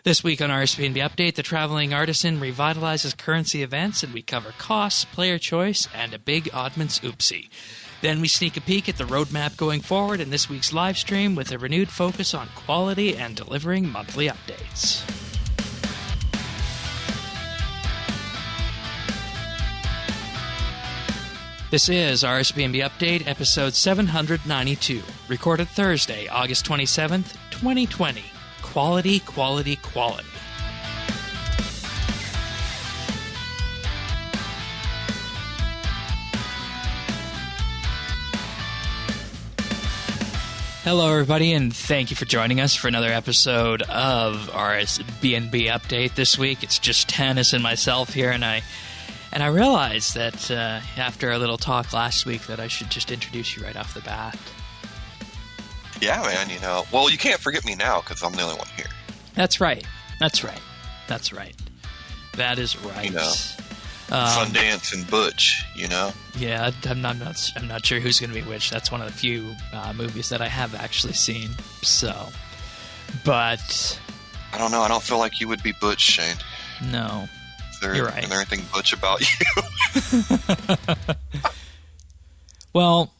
This week on RSBANDB Update, the Travelling Artisan revitalizes currency events, and we cover costs, player choice, and a big oddments oopsie. Then we sneak a peek at the roadmap going forward in this week's live stream with a renewed focus on quality and delivering monthly updates. This is RSBANDB Update, episode 792, recorded Thursday, August 27th, 2020. Quality, quality, quality. Hello, everybody, and thank you for joining us for another episode of RSBANDB Update. This week, it's just Tannis and myself here, and I realized that after our little talk last week that I should just introduce you right off the bat. Yeah, man, well, you can't forget me now because I'm the only one here. That's right. That is right. Sundance and Butch, Yeah, I'm not sure who's going to be which. That's one of the few movies that I have actually seen. So, but I don't know. I don't feel like you would be Butch, Shane. No. You're right. Is there anything Butch about you? Well,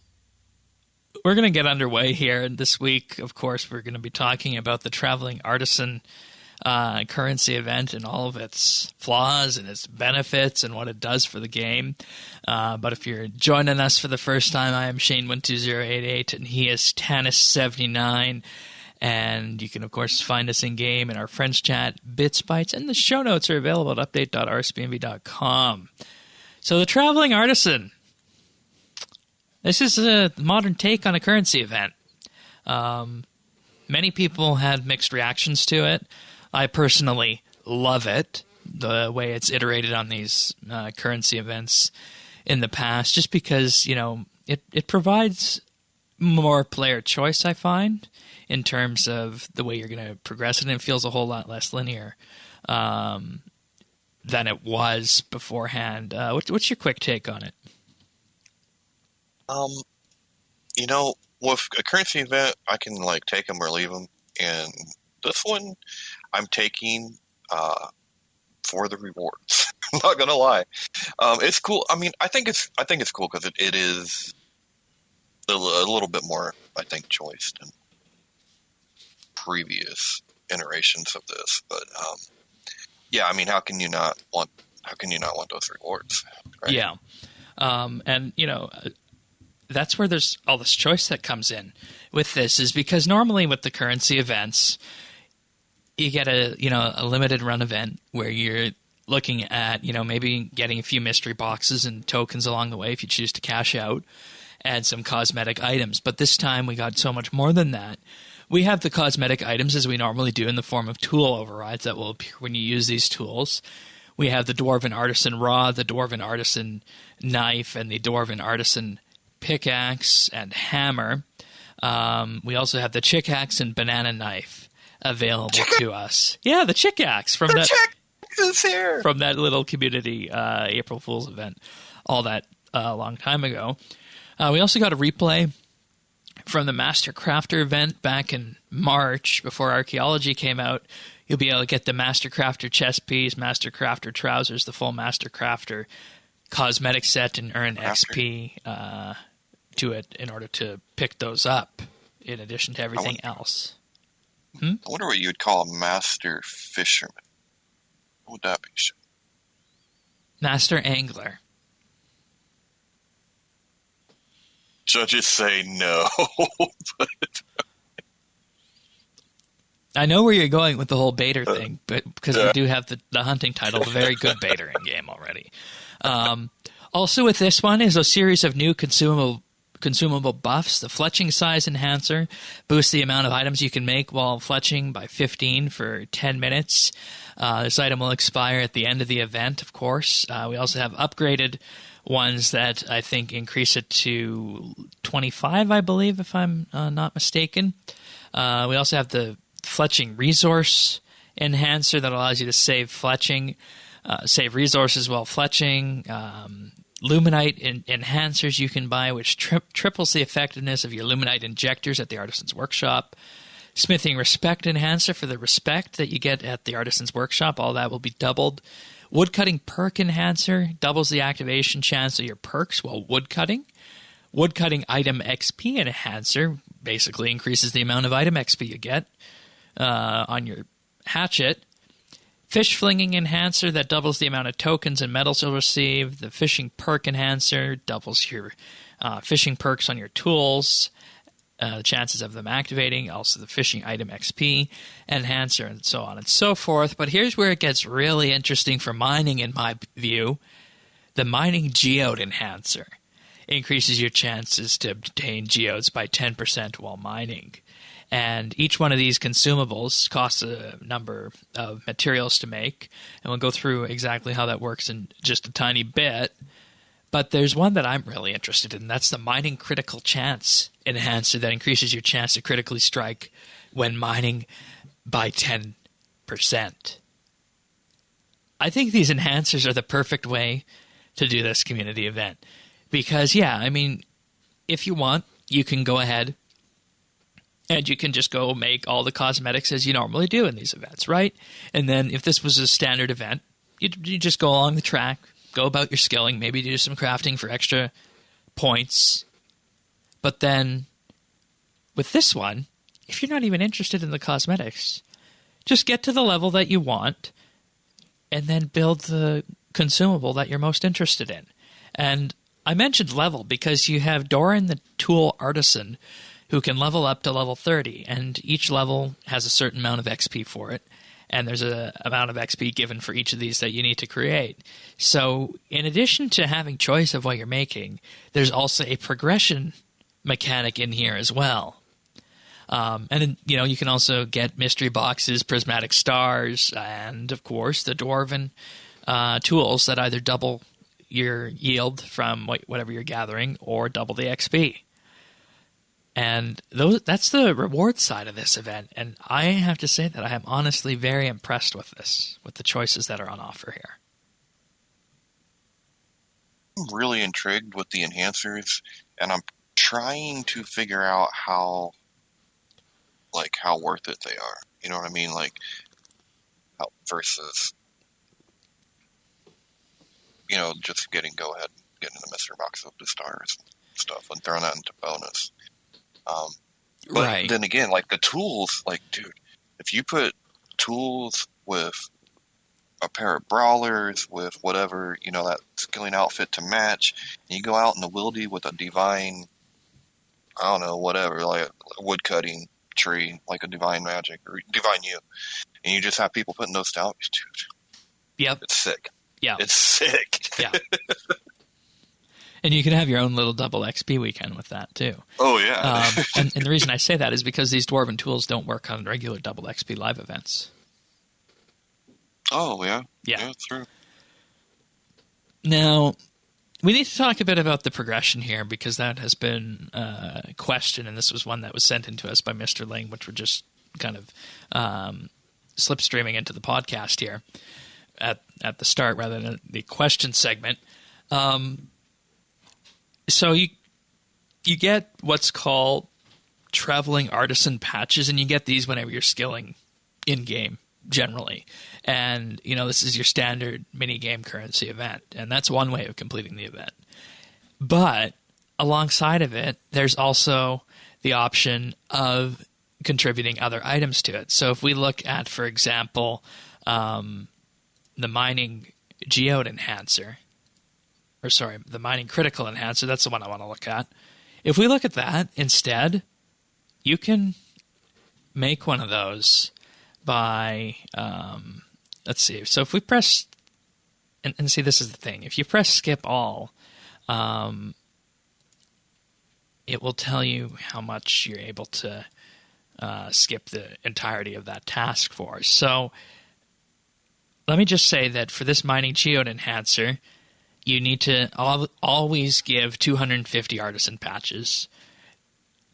we're going to get underway here. And this week, of course, we're going to be talking about the Travelling Artisan currency event and all of its flaws and its benefits and what it does for the game. But if you're joining us for the first time, I am Shane12088, and he is Tannis79. And you can, of course, find us in-game in our friends chat, BitsBytes, and the show notes are available at update.rsbnb.com. So the Travelling Artisan. This is a modern take on a currency event. Many people had mixed reactions to it. I personally love it, the way it's iterated on these currency events in the past, just because, it provides more player choice, I find, in terms of the way you're going to progress it, and it feels a whole lot less linear than it was beforehand. What's your quick take on it? With a currency event, I can take them or leave them, and this one I'm taking for the rewards. I'm not gonna lie, it's cool. I mean, I think it's cool because it is a little bit more, I think, choice than previous iterations of this. But yeah, I mean, how can you not want those rewards? Right? Yeah, and that's where there's all this choice that comes in with this, is because normally with the currency events, you get a limited run event where you're looking at, maybe getting a few mystery boxes and tokens along the way if you choose to cash out, and some cosmetic items. But this time we got so much more than that. We have the cosmetic items as we normally do in the form of tool overrides that will appear when you use these tools. We have the Dwarven Artisan Rod, the Dwarven Artisan Knife, and the Dwarven Artisan Pickaxe and Hammer. We also have the Chick Axe and Banana Knife available to us. Yeah, the Chick Axe from that little community April Fool's event, all that a long time ago. We also got a replay from the Master Crafter event back in March before Archaeology came out. You'll be able to get the Master Crafter chest piece, Master Crafter trousers, the full Master Crafter cosmetic set, and earn XP to it in order to pick those up in addition to everything else. I wonder what you would call a Master Fisherman. What would that be? Master Angler. Judges say no. I know where you're going with the whole baiter thing, but because we do have the hunting title, a very good baiter in game already. Also with this one is a series of new consumable buffs. The Fletching size enhancer boosts the amount of items you can make while fletching by 15 for 10 minutes. This item will expire at the end of the event, of course. We also have upgraded ones that I think increase it to 25, I believe, if I'm not mistaken. We also have the Fletching resource enhancer that allows you to save fletching, save resources while fletching. Luminite enhancers you can buy, which triples the effectiveness of your Luminite injectors at the Artisan's Workshop. Smithing Respect Enhancer for the respect that you get at the Artisan's Workshop. All that will be doubled. Woodcutting Perk Enhancer doubles the activation chance of your perks while woodcutting. Woodcutting Item XP Enhancer basically increases the amount of item XP you get on your hatchet. Fish Flinging Enhancer that doubles the amount of tokens and medals you'll receive. The Fishing Perk Enhancer doubles your fishing perks on your tools. The chances of them activating, also the Fishing Item XP Enhancer, and so on and so forth. But here's where it gets really interesting for mining, in my view. The Mining Geode Enhancer increases your chances to obtain geodes by 10% while mining. And each one of these consumables costs a number of materials to make, and we'll go through exactly how that works in just a tiny bit. But there's one that I'm really interested in. That's the Mining Critical Chance Enhancer that increases your chance to critically strike when mining by 10%. I think these enhancers are the perfect way to do this community event. Because, yeah, I mean, if you want, you can go ahead and you can just go make all the cosmetics as you normally do in these events, right? And then if this was a standard event, you just go along the track, go about your skilling, maybe do some crafting for extra points. But then with this one, if you're not even interested in the cosmetics, just get to the level that you want and then build the consumable that you're most interested in. And I mentioned level because you have Doran the Tool Artisan who can level up to level 30, and each level has a certain amount of XP for it. And there's an amount of XP given for each of these that you need to create. So in addition to having choice of what you're making, there's also a progression mechanic in here as well. And you can also get mystery boxes, prismatic stars, and of course the dwarven tools that either double your yield from whatever you're gathering or double the XP. And that's the reward side of this event. And I have to say that I am honestly very impressed with this, with the choices that are on offer here. I'm really intrigued with the enhancers, and I'm trying to figure out how worth it they are. You know what I mean? Like, how versus, just getting the mystery box of the stars and stuff and throwing that into bonus. But right. Then again, like the tools, like, dude, if you put tools with a pair of brawlers with whatever, that skilling outfit to match, and you go out in the wildy with a divine, I don't know, whatever, like a wood cutting tree, like a divine magic or divine you, and you just have people putting those down, dude. Yep. It's sick. Yeah. It's sick. Yeah. And you can have your own little double XP weekend with that, too. Oh, yeah. And the reason I say that is because these Dwarven tools don't work on regular double XP live events. Oh, yeah. Yeah. Yeah, true. Now, we need to talk a bit about the progression here because that has been a question, and this was one that was sent in to us by Mr. Ling, which we're just kind of slipstreaming into the podcast here at the start rather than the question segment. So you get what's called Travelling Artisan patches, and you get these whenever you're skilling in-game, generally. And, this is your standard mini-game currency event, and that's one way of completing the event. But alongside of it, there's also the option of contributing other items to it. So if we look at, for example, the Mining Geode Enhancer, the Mining Critical Enhancer, that's the one I want to look at. If we look at that instead, you can make one of those by, let's see. So if we press, and see, this is the thing. If you press skip all, it will tell you how much you're able to skip the entirety of that task for. So let me just say that for this Mining Geode Enhancer, you need to always give 250 artisan patches,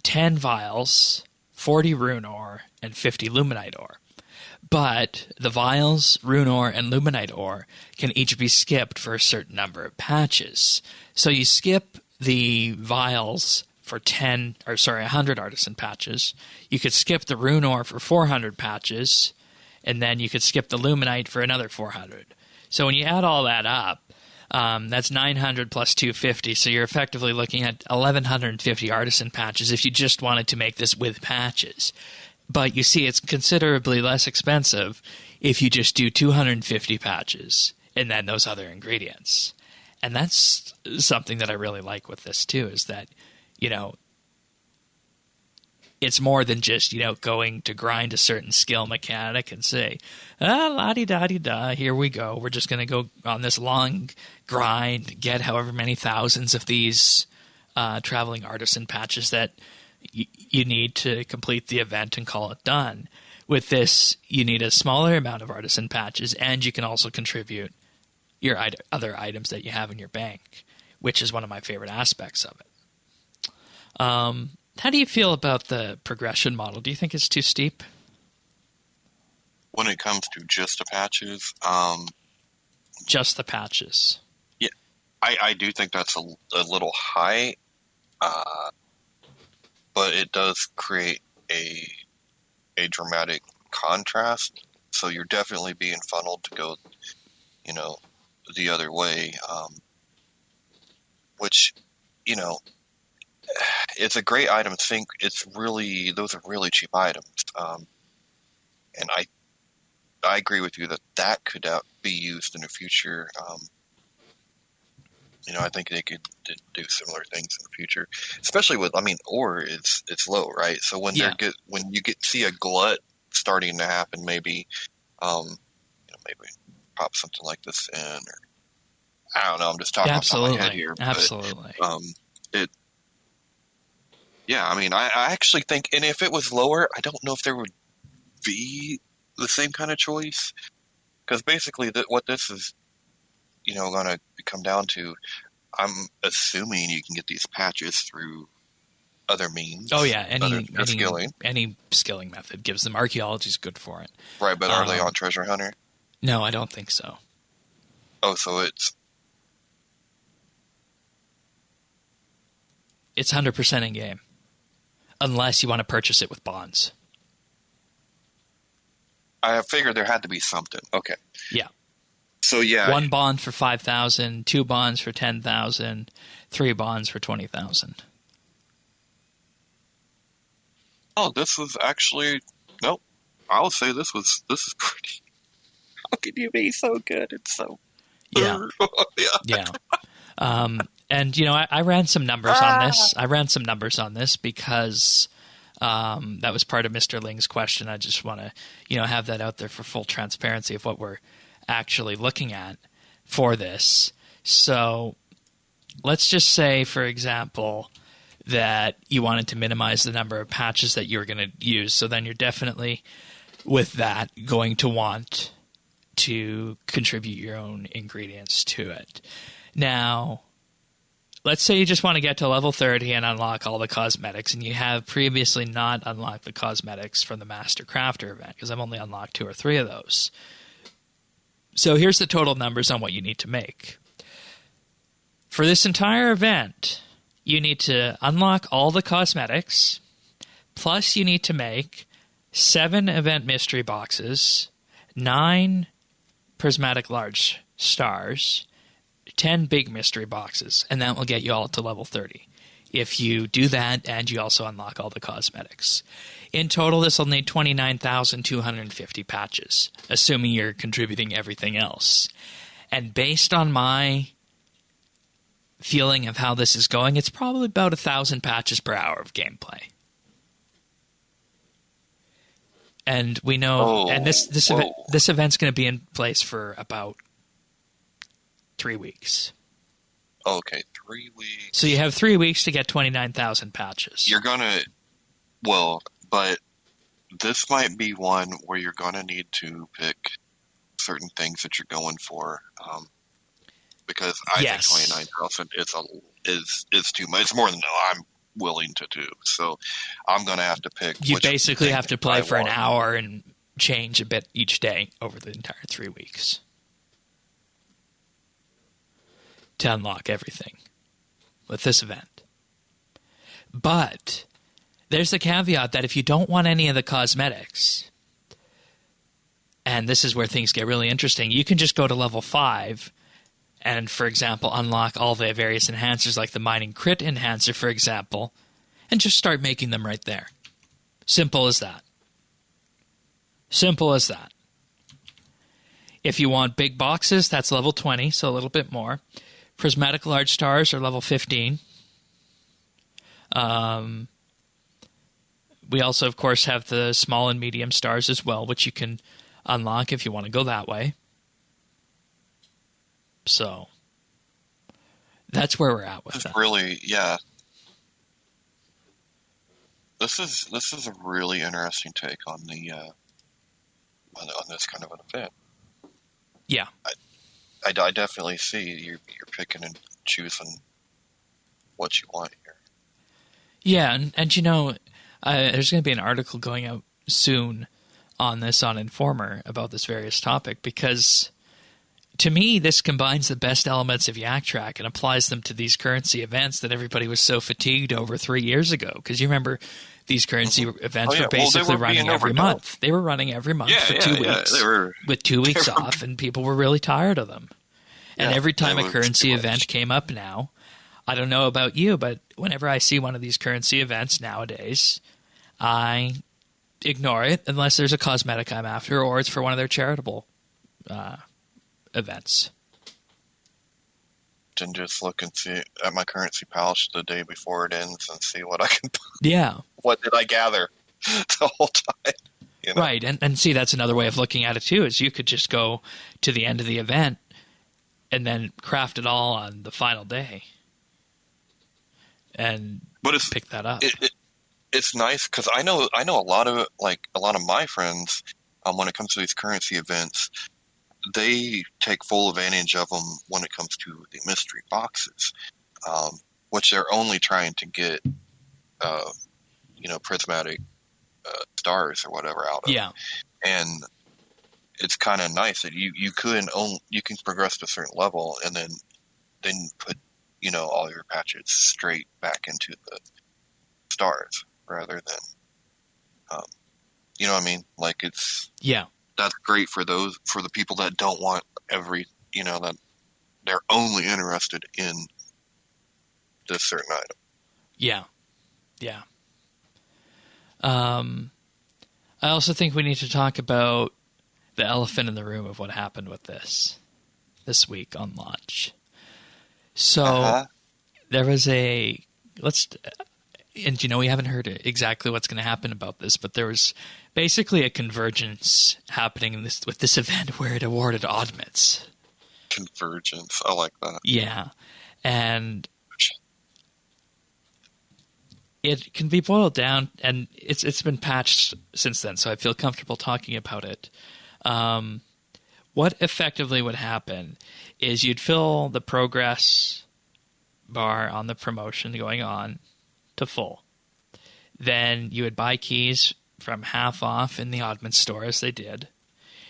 10 vials, 40 rune ore, and 50 luminite ore. But the vials, rune ore, and luminite ore can each be skipped for a certain number of patches. So you skip the vials for 100 artisan patches. You could skip the rune ore for 400 patches, and then you could skip the luminite for another 400. So when you add all that up, that's 900 plus 250, so you're effectively looking at 1,150 artisan patches if you just wanted to make this with patches. But you see, it's considerably less expensive if you just do 250 patches and then those other ingredients. And that's something that I really like with this too, is that, you know, it's more than just, you know, going to grind a certain skill mechanic and say, la-di-da-di-da, here we go. We're just going to go on this long grind, get however many thousands of these traveling artisan patches that you need to complete the event and call it done. With this, you need a smaller amount of artisan patches, and you can also contribute your other items that you have in your bank, which is one of my favorite aspects of it. How do you feel about the progression model? Do you think it's too steep? When it comes to just the patches, just the patches. Yeah, I do think that's a little high, but it does create a dramatic contrast. So you're definitely being funneled to go, you know, the other way, which, you know, it's a great item. Those are really cheap items. And I agree with you that could be used in the future. You know, I think they could do similar things in the future, especially with, I mean, ore it's low, right? So when when you see a glut starting to happen, maybe, you know, maybe pop something like this in, or I don't know. I'm just talking off the top of my head here. Absolutely. Yeah, I mean, I actually think, and if it was lower, I don't know if there would be the same kind of choice, because basically what this is, you know, going to come down to, I'm assuming you can get these patches through other means. Oh yeah, skilling. Any skilling method gives them. Archaeology's good for it. Right, but are they on Treasure Hunter? No, I don't think so. Oh, so it's 100% in game, unless you want to purchase it with bonds. I figured there had to be something. Okay. Yeah. So yeah, 1 bond for 5,000, 2 bonds for 10,000, 3 bonds for 20,000. Oh, this was actually nope. I would say this is pretty. How can you be so good? It's so yeah. And you know, I ran some numbers on this. I ran some numbers on this because that was part of Mr. Ling's question. I just want to, you know, have that out there for full transparency of what we're actually looking at for this. So let's just say, for example, that you wanted to minimize the number of patches that you're going to use. So then you're definitely, with that, going to want to contribute your own ingredients to it. Now, let's say you just want to get to level 30 and unlock all the cosmetics, and you have previously not unlocked the cosmetics from the Master Crafter event, because I've only unlocked 2 or 3 of those. So here's the total numbers on what you need to make. For this entire event, you need to unlock all the cosmetics, plus you need to make 7 event mystery boxes, 9 prismatic large stars, 10 big mystery boxes, and that will get you all to level 30. If you do that and you also unlock all the cosmetics. In total, this will need 29,250 patches, assuming you're contributing everything else. And based on my feeling of how this is going, it's probably about 1,000 patches per hour of gameplay. And we know, and this event's going to be in place for about 3 weeks. Okay, 3 weeks. So you have 3 weeks to get 29,000 patches. You're gonna, but this might be one where you're gonna need to pick certain things that you're going for, because I think 29,000 is too much. It's more than I'm willing to do. So I'm gonna have to pick. You basically have to play for an hour and change a bit each day over the entire 3 weeks to unlock everything with this event. But there's the caveat that if you don't want any of the cosmetics, and this is where things get really interesting, you can just go to level 5 and, for example, unlock all the various enhancers like the mining crit enhancer, for example, and just start making them right there. Simple as that. Simple as that. If you want big boxes, that's level 20, so a little bit more. Prismatic large stars are level 15. We also, of course, have the small and medium stars as well, which you can unlock if you want to go that way. So that's where we're at with that. Really, yeah. This is a really interesting take on the on this kind of an event. Yeah, I definitely see you're picking and choosing what you want here. yeah, and you know, there's going to be an article going out soon on this on Informer about this various topic, because to me this combines the best elements of Yak Track and applies them to these currency events that everybody was so fatigued over 3 years ago. Because you remember, these currency events were basically running every month. They were running every month for 2 weeks with 2 weeks off, and people were really tired of them. And every time a currency event came up now, I don't know about you, but whenever I see one of these currency events nowadays, I ignore it unless there's a cosmetic I'm after or it's for one of their charitable events. And just look and see at my currency pouch the day before it ends and see what I can. Yeah. What did I gather the whole time? You know? Right, and see, that's another way of looking at it too. Is you could just go to the end of the event and then craft it all on the final day, and pick that up. It's nice because I know a lot of my friends, when it comes to these currency events, they take full advantage of them when it comes to the mystery boxes, which they're only trying to get, prismatic stars or whatever out of. Yeah, and it's kind of nice that you can progress to a certain level and then put all your patches straight back into the stars rather than you know what I mean? Like that's great for the people that don't want that they're only interested in this certain item. Yeah. I also think we need to talk about the elephant in the room of what happened with this week on launch. So there was and we haven't heard exactly what's going to happen about this, but there was basically a convergence happening with this event where it awarded oddments. Convergence, I like that. Yeah, and it can be boiled down, and it's been patched since then, so I feel comfortable talking about it. What effectively would happen is you'd fill the progress bar on the promotion going on to full. Then you would buy keys from half off in the oddment store, as they did,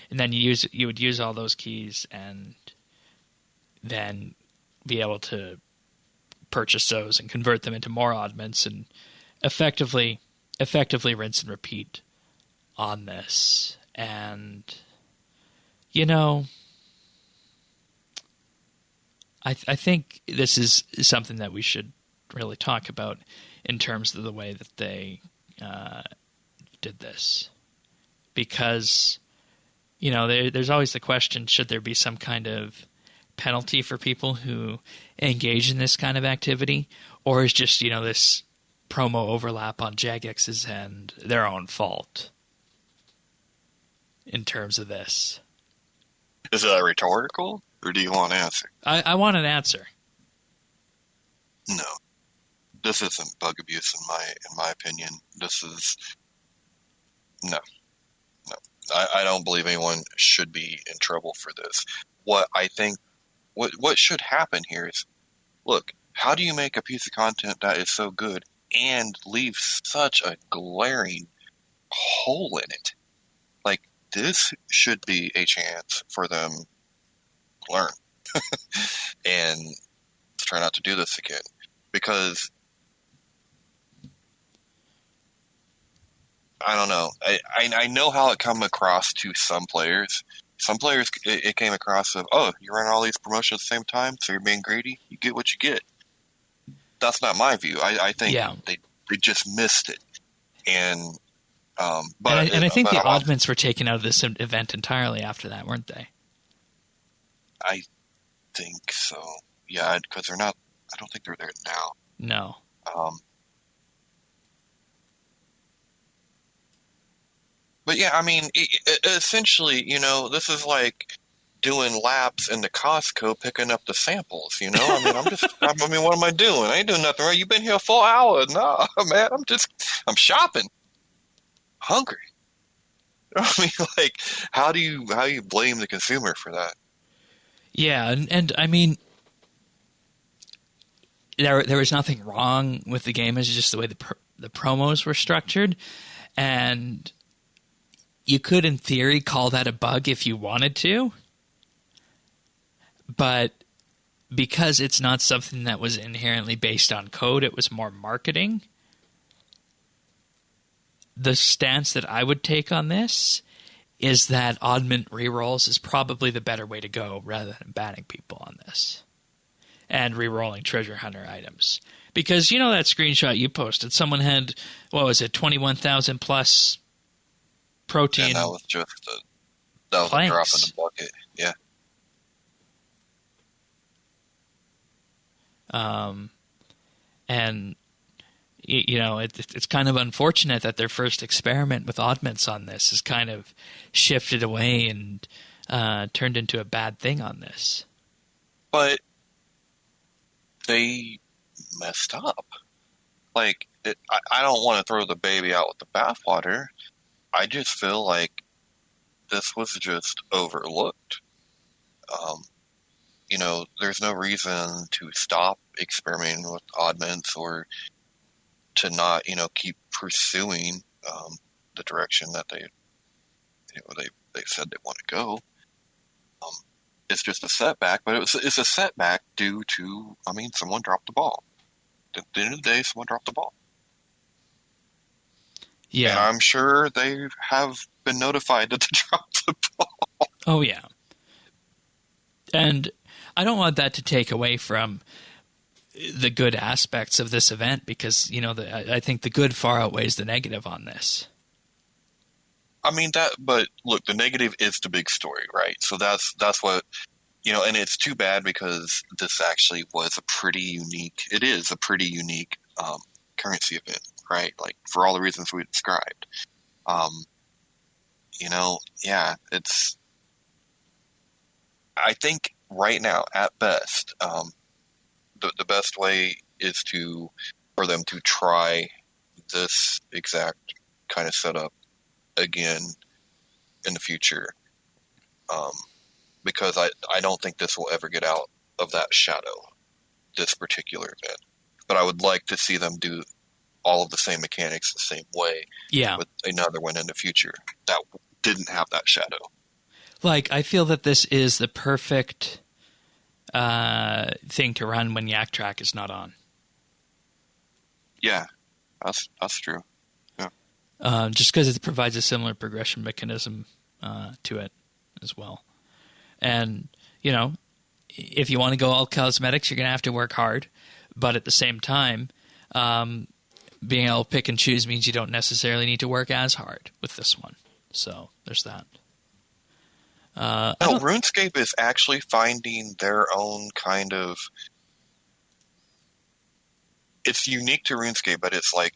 and then you would use all those keys and then be able to purchase those and convert them into more oddments and effectively rinse and repeat on this. And I think this is something that we should really talk about in terms of the way that they did this, because there's always the question: should there be some kind of penalty for people who engage in this kind of activity, or is just this promo overlap on Jagex's and their own fault in terms of this? Is that rhetorical, or do you want an answer? I want an answer. No, this isn't bug abuse in my opinion. This is no. I don't believe anyone should be in trouble for this. What I think, what should happen here is, look, how do you make a piece of content that is so good and leave such a glaring hole in it? Like, this should be a chance for them to learn and try not to do this again. Because I don't know. I know how it come across to some players. Some players, it came across of, oh, you're running all these promotions at the same time, so you're being greedy. You get what you get. That's not my view. I think they just missed it. And I think the oddments were taken out of this event entirely after that, weren't they? I think so. Yeah, because they're not. I don't think they're there now. No. But yeah, I mean, essentially, this is like doing laps in the Costco picking up the samples. I mean, what am I doing? I ain't doing nothing right. You've been here a full hour. No, man, I'm shopping, hungry. I mean, like, how do you blame the consumer for that? Yeah, and I mean, there was nothing wrong with the game. It's just the way the promos were structured, and you could, in theory, call that a bug if you wanted to, but because it's not something that was inherently based on code, it was more marketing. The stance that I would take on this is that oddment rerolls is probably the better way to go rather than banning people on this and rerolling treasure hunter items. Because that screenshot you posted, someone had, 21,000 plus protein. And that was just a drop in the bucket. Yeah. And it's kind of unfortunate that their first experiment with oddments on this has kind of shifted away and turned into a bad thing on this. But they messed up. Like, I don't want to throw the baby out with the bathwater. I just feel like this was just overlooked. There's no reason to stop experimenting with oddments or to not, keep pursuing the direction that they said they want to go. It's just a setback, but it's a setback due to, someone dropped the ball. At the end of the day, someone dropped the ball. Yeah. And I'm sure they have been notified that they dropped the ball. Oh, yeah. And I don't want that to take away from the good aspects of this event because, I think the good far outweighs the negative on this. But look, the negative is the big story, right? So that's what, and it's too bad because this actually was it is a pretty unique currency event, right? Like, for all the reasons we described. I think right now, at best, the best way is for them to try this exact kind of setup again in the future, because I don't think this will ever get out of that shadow, this particular event. But I would like to see them do all of the same mechanics the same way with another one in the future that didn't have that shadow. Like, I feel that this is the perfect thing to run when Yak Track is not on. Yeah, that's true. Yeah. Just because it provides a similar progression mechanism to it as well. And, if you want to go all cosmetics, you're going to have to work hard. But at the same time, being able to pick and choose means you don't necessarily need to work as hard with this one. So there's that. RuneScape is actually finding their own kind of... It's unique to RuneScape, but it's like,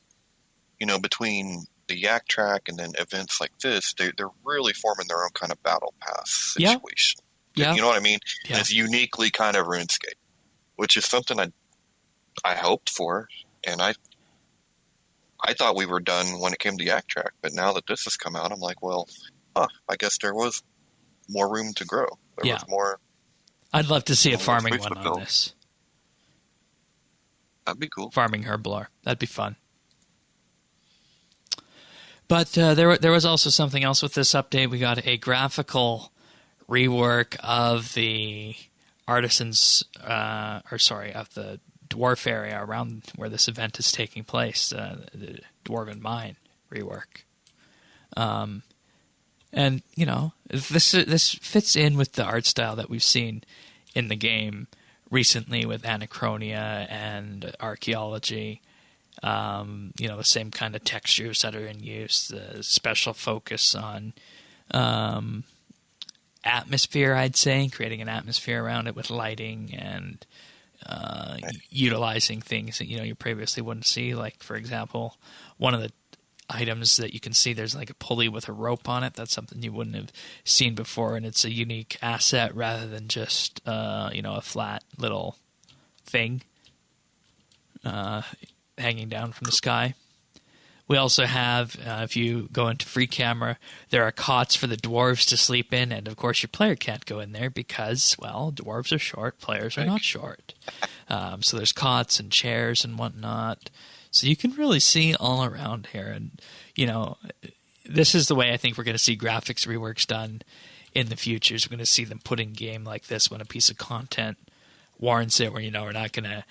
between the Yak Track and then events like this, they're really forming their own kind of battle pass situation. Yeah. You know what I mean? Yeah. And it's uniquely kind of RuneScape, which is something I hoped for, and I thought we were done when it came to Yak Track, but now that this has come out, I'm like, well, I guess there was more room to grow. There was more. I'd love to see a farming one on this. That'd be cool. Farming Herblore. That'd be fun. But there was also something else with this update. We got a graphical rework of the artisans, of the dwarf area around where this event is taking place, the Dwarven Mine rework. And, this fits in with the art style that we've seen in the game recently with Anachronia and Archaeology. The same kind of textures that are in use, the special focus on atmosphere, I'd say, creating an atmosphere around it with lighting and utilizing things that, you previously wouldn't see. Like, for example, one of the items that you can see, there's like a pulley with a rope on it. That's something you wouldn't have seen before, and it's a unique asset rather than just, a flat little thing hanging down from the sky. We also have, if you go into free camera, there are cots for the dwarves to sleep in, and of course your player can't go in there because, well, dwarves are short, players are not short. So there's cots and chairs and whatnot. So you can really see all around here, and, this is the way I think we're going to see graphics reworks done in the future. We're going to see them put in game like this when a piece of content warrants it, where, we're not going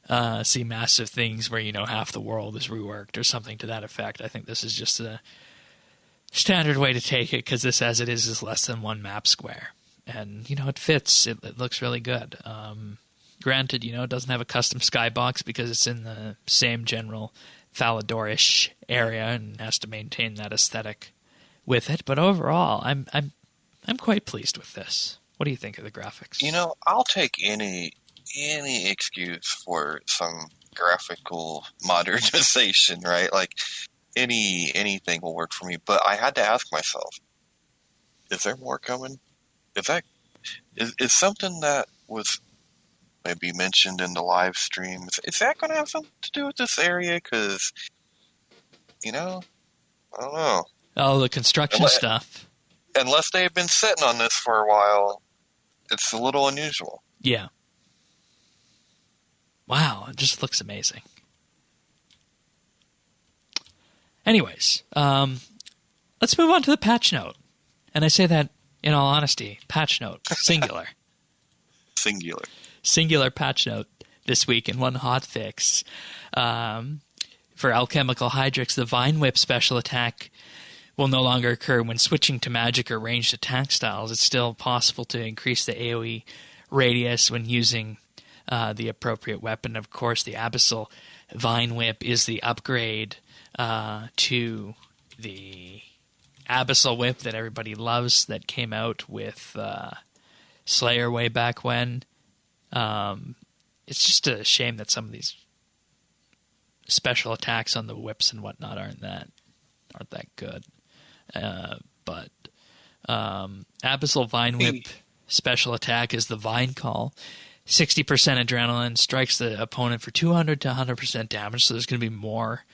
to see massive things where, half the world is reworked or something to that effect. I think this is just a standard way to take it, because this, as it is less than one map square. And, it fits. It looks really good. Granted, it doesn't have a custom skybox because it's in the same general Falador-ish area and has to maintain that aesthetic with it. But overall, I'm quite pleased with this. What do you think of the graphics? I'll take any excuse for some graphical modernization, right? Like anything will work for me. But I had to ask myself, is there more coming? Is something that was maybe mentioned in the live stream, is that going to have something to do with this area? Because, I don't know. Oh, the construction stuff. Unless they've been sitting on this for a while, it's a little unusual. Yeah. Wow, it just looks amazing. Anyways, let's move on to the patch note. And I say that in all honesty, patch note, singular. Singular patch note this week in one hot fix. For Alchemical Hydrix, the Vine Whip special attack will no longer occur when switching to magic or ranged attack styles. It's still possible to increase the AoE radius when using the appropriate weapon. Of course, the Abyssal Vine Whip is the upgrade to the Abyssal Whip that everybody loves, that came out with Slayer way back when. It's just a shame that some of these special attacks on the whips and whatnot aren't that good. But Abyssal Vine Whip special attack is the Vine Call. 60% adrenaline, strikes the opponent for 200 to 100% damage, so there's going to be more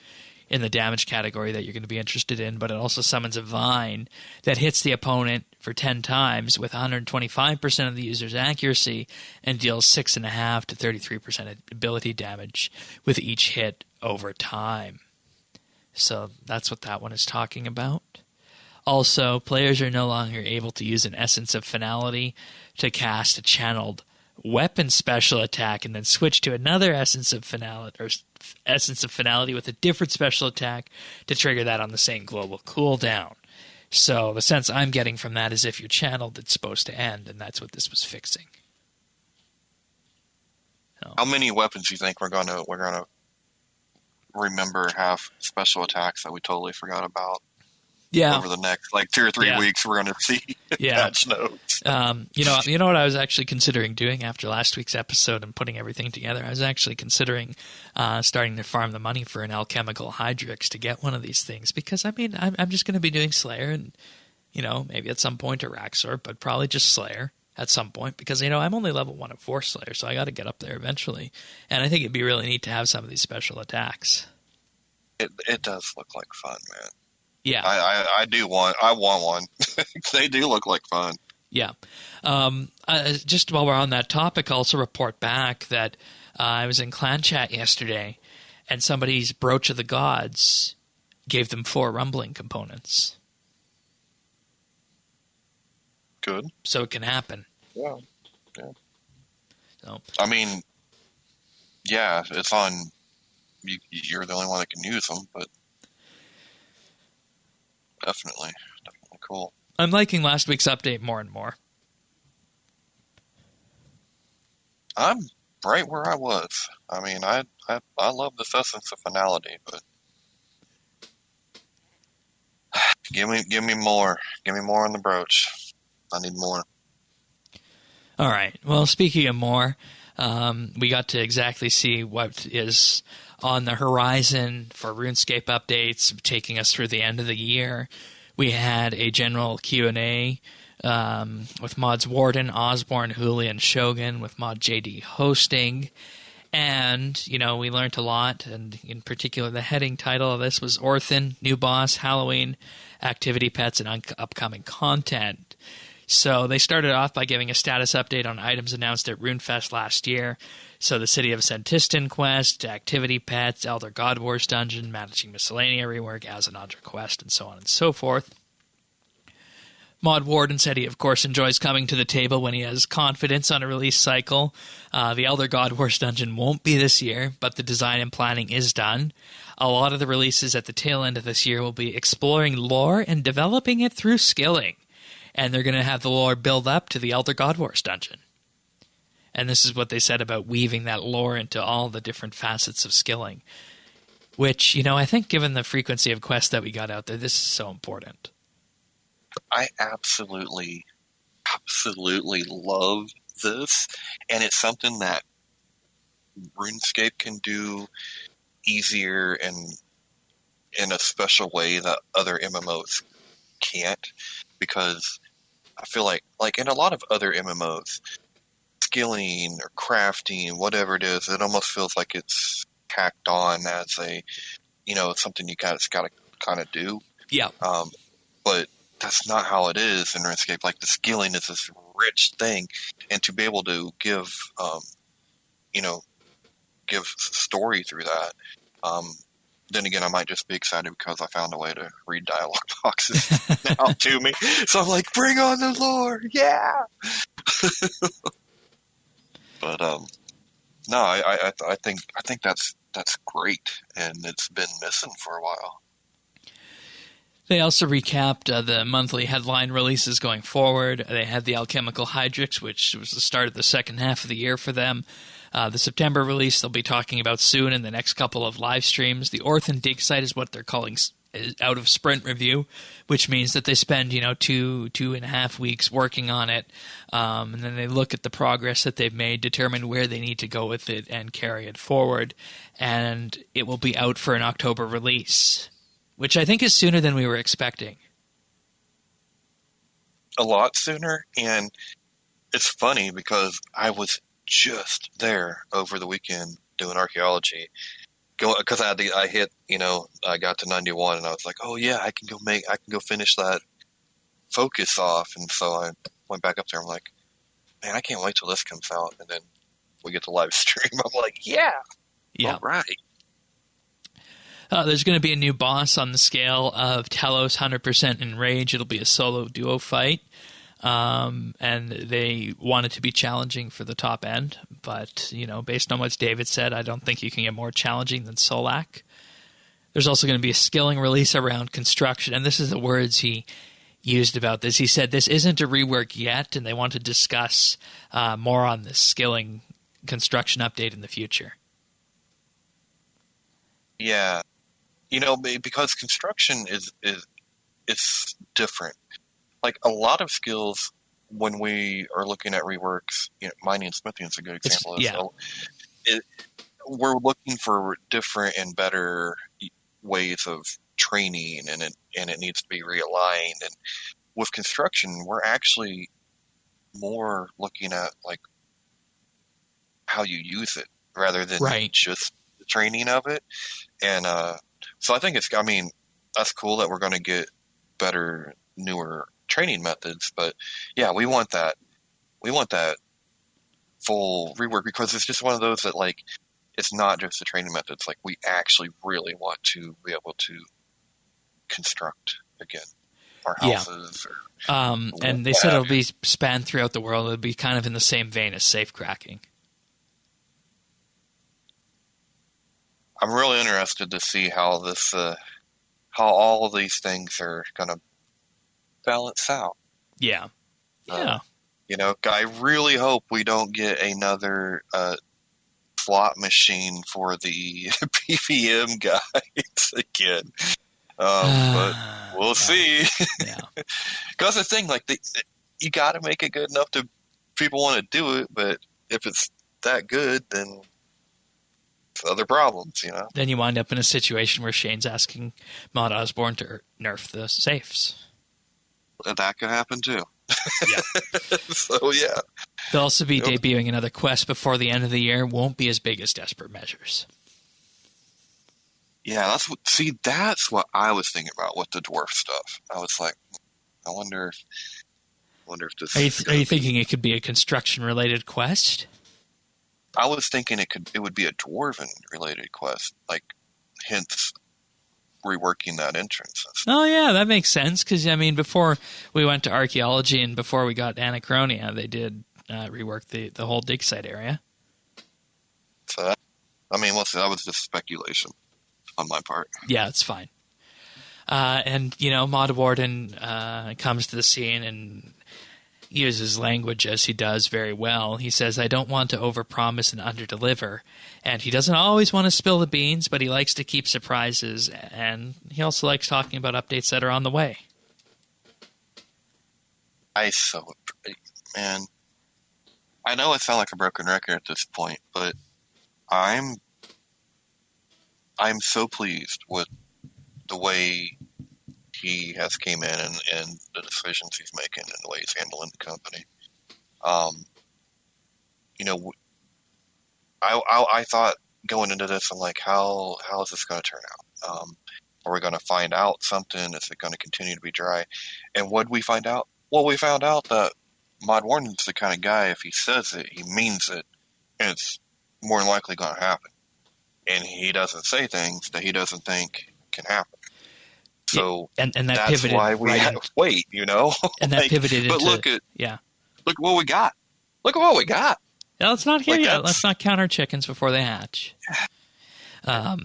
in the damage category that you're going to be interested in, but it also summons a vine that hits the opponent for 10 times with 125% of the user's accuracy and deals 6.5 to 33% ability damage with each hit over time. So that's what that one is talking about. Also, players are no longer able to use an Essence of Finality to cast a channeled weapon special attack and then switch to another Essence of Finality with a different special attack to trigger that on the same global cooldown. So the sense I'm getting from that is if you're channeled, it's supposed to end, and that's what this was fixing. So, how many weapons do you think we're gonna remember have special attacks that we totally forgot about? Yeah. Over the next 2 or 3 weeks, we're going to see patch notes. You know what I was actually considering doing after last week's episode and putting everything together? I was actually considering starting to farm the money for an Alchemical Hydrix to get one of these things, because I'm just going to be doing Slayer and maybe at some point Araxor, but probably just Slayer at some point, because I'm only level 1 of 4 Slayer, so I got to get up there eventually. And I think it'd be really neat to have some of these special attacks. It does look like fun, man. Yeah, I want one. They do look like fun. Yeah. Just while we're on that topic, I'll also report back that I was in clan chat yesterday, and somebody's Brooch of the Gods gave them 4 rumbling components. Good. So it can happen. Yeah. So, yeah, it's on. You're the only one that can use them, but Definitely cool. I'm liking last week's update more and more. I'm right where I was. I mean, I love the essence of finality, but give me more. Give me more on the brooch. I need more. All right. Well, speaking of more, we got to exactly see what is on the horizon for RuneScape updates, taking us through the end of the year. We had a general Q&A with mods Warden, Osborne, Huli, and Shogun, with mod JD hosting. And, you know, we learned a lot, and in particular, the heading title of this was Orthan, New Boss, Halloween, Activity Pets, and Upcoming Content. So they started off by giving a status update on items announced at RuneFest last year. So the City of Sentistan quest, Activity Pets, Elder God Wars dungeon, Managing Miscellanea rework, Azanadra quest, and so on and so forth. Mod Warden said he, of course, enjoys coming to the table when he has confidence on a release cycle. The Elder God Wars dungeon won't be this year, but the design and planning is done. A lot of the releases at the tail end of this year will be exploring lore and developing it through skilling. And they're going to have the lore build up to the Elder God Wars dungeon. And this is what they said about weaving that lore into all the different facets of skilling. Which, you know, I think given the frequency of quests that we got out there, this is so important. I absolutely love this, and it's something that RuneScape can do easier and in a special way that other MMOs can't, because I feel like in a lot of other MMOs, skilling or crafting, whatever it is, it almost feels like it's tacked on as a, you know, something you got to kind of do. Yeah. But that's not how it is in RuneScape. Like, the skilling is this rich thing, and to be able to give, give story through that. Then again, I might just be excited because I found a way to read dialogue boxes now to me. So I'm like, bring on the lore, yeah. But no, I think that's great, and it's been missing for a while. They also recapped the monthly headline releases going forward. They had the Alchemical Hydrix, which was the start of the second half of the year for them. The September release they'll be talking about soon in the next couple of live streams. The Orthan Dig site is what they're calling out of sprint review, which means that they spend, 2.5 weeks working on it, and then they look at the progress that they've made, determine where they need to go with it, and carry it forward. And it will be out for an October release, which I think is sooner than we were expecting. A lot sooner, and it's funny because I was just there over the weekend doing archaeology, because I got to 91, and I was like, oh yeah, I can go finish that focus off, and so I went back up there. I'm like, man, I can't wait till this comes out, and then we get to live stream. I'm like, yeah, all right. There's going to be a new boss on the scale of Telos 100% Enrage. It'll be a solo duo fight. And they want it to be challenging for the top end. But, based on what David said, I don't think you can get more challenging than Solak. There's also going to be a skilling release around construction. And this is the words he used about this. He said this isn't a rework yet, and they want to discuss more on this skilling construction update in the future. Yeah. Because construction is different. Like, a lot of skills, when we are looking at reworks, mining and smithing is a good example. We're looking for different and better ways of training, and it needs to be realigned. And with construction, we're actually more looking at like how you use it rather than just the training of it. And so I think that's cool that we're going to get better, newer training methods. But yeah, we want that full rework, because it's just one of those that, like, it's not just the training methods. Like, we actually really want to be able to construct again our houses. Yeah. And they said it'll be spanned throughout the world. It'll be kind of in the same vein as safe cracking. I'm really interested to see how how all of these things are going to balance out. Yeah. Yeah. I really hope we don't get another slot machine for the PVM guys again. But we'll see. Yeah. Because the thing, like, you got to make it good enough to people want to do it, but if it's that good, then it's other problems, Then you wind up in a situation where Shane's asking Mod Osborne to nerf the safes. That could happen too. Yeah. So, yeah. They'll also be debuting another quest before the end of the year. Won't be as big as Desperate Measures. Yeah, that's what I was thinking about with the dwarf stuff. I was like, I wonder if this Are you thinking it could be a construction-related quest? I was thinking it would be a dwarven-related quest, like, hence reworking that entrance. Oh, yeah, that makes sense, because, before we went to archaeology and before we got Anachronia, they did rework the whole dig site area. So, that was just speculation on my part. Yeah, it's fine. And, Mod Warden comes to the scene and uses language as he does very well. He says, I don't want to overpromise and underdeliver. And he doesn't always want to spill the beans, but he likes to keep surprises. And he also likes talking about updates that are on the way. Man, I know I sound like a broken record at this point, but I'm so pleased with the way he has came in and the decisions he's making and the way he's handling the company. I thought going into this, I'm like, how is this going to turn out? Are we going to find out something? Is it going to continue to be dry? And what did we find out? Well, we found out that Mod Warden's the kind of guy, if he says it, he means it, and it's more than likely going to happen. And he doesn't say things that he doesn't think can happen. So and that that's pivoted why we have to wait, And that pivoted into... But look at what we got. Look at what we got. Yeah, let's not hear yet. Let's not count our chickens before they hatch. But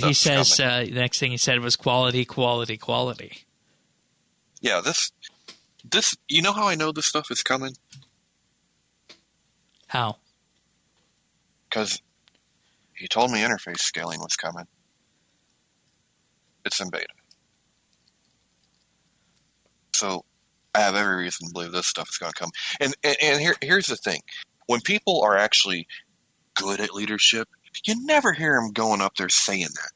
he says the next thing he said was quality, quality, quality. Yeah, this. You know how I know this stuff is coming? How? Because he told me interface scaling was coming. It's in beta. So I have every reason to believe this stuff is going to come. And here's the thing. When people are actually good at leadership, you never hear them going up there saying that.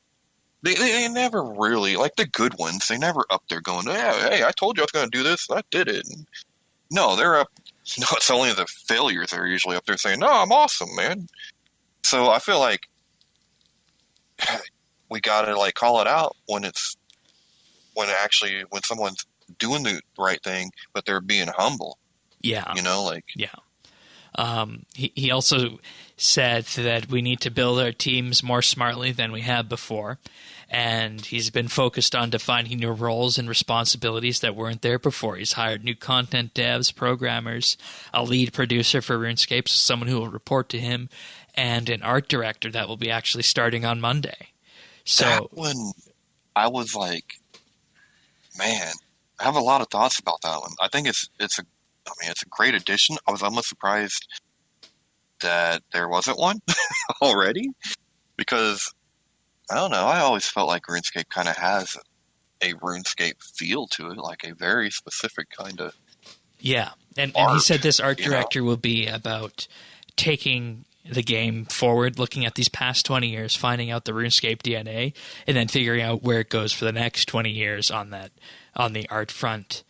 They never really, like the good ones, they never up there going, hey, I told you I was going to do this, and I did it. And no, they're up. No, it's only the failures that are usually up there saying, no, I'm awesome, man. So I feel like we got to like call it out when someone's doing the right thing, but they're being humble. Yeah. Yeah. He also said that we need to build our teams more smartly than we have before. And he's been focused on defining new roles and responsibilities that weren't there before. He's hired new content devs, programmers, a lead producer for RuneScape, so someone who will report to him, and an art director that will be actually starting on Monday. So that one, I was like, man, I have a lot of thoughts about that one. I think it's a great addition. I was almost surprised that there wasn't one already, because I don't know. I always felt like RuneScape kind of has a RuneScape feel to it, like a very specific kind of and art, he said this art director will be about taking the game forward, looking at these past 20 years, finding out the RuneScape DNA, and then figuring out where it goes for the next 20 years on the art front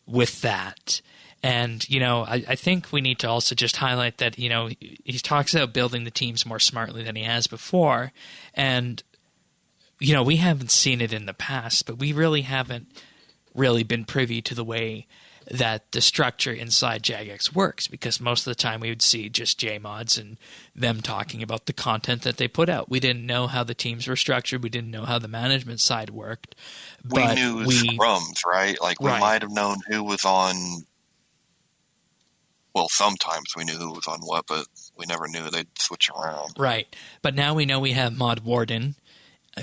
with that. And, I think we need to also just highlight that, he talks about building the teams more smartly than he has before. And, we haven't seen it in the past, but we really haven't really been privy to the way that the structure inside Jagex works, because most of the time we would see just JMods and them talking about the content that they put out. We didn't know how the teams were structured. We didn't know how the management side worked. We knew scrums, right? Like we might have known who was on. Well, sometimes we knew who was on what, but we never knew they'd switch around. Right. But now we know we have Mod Warden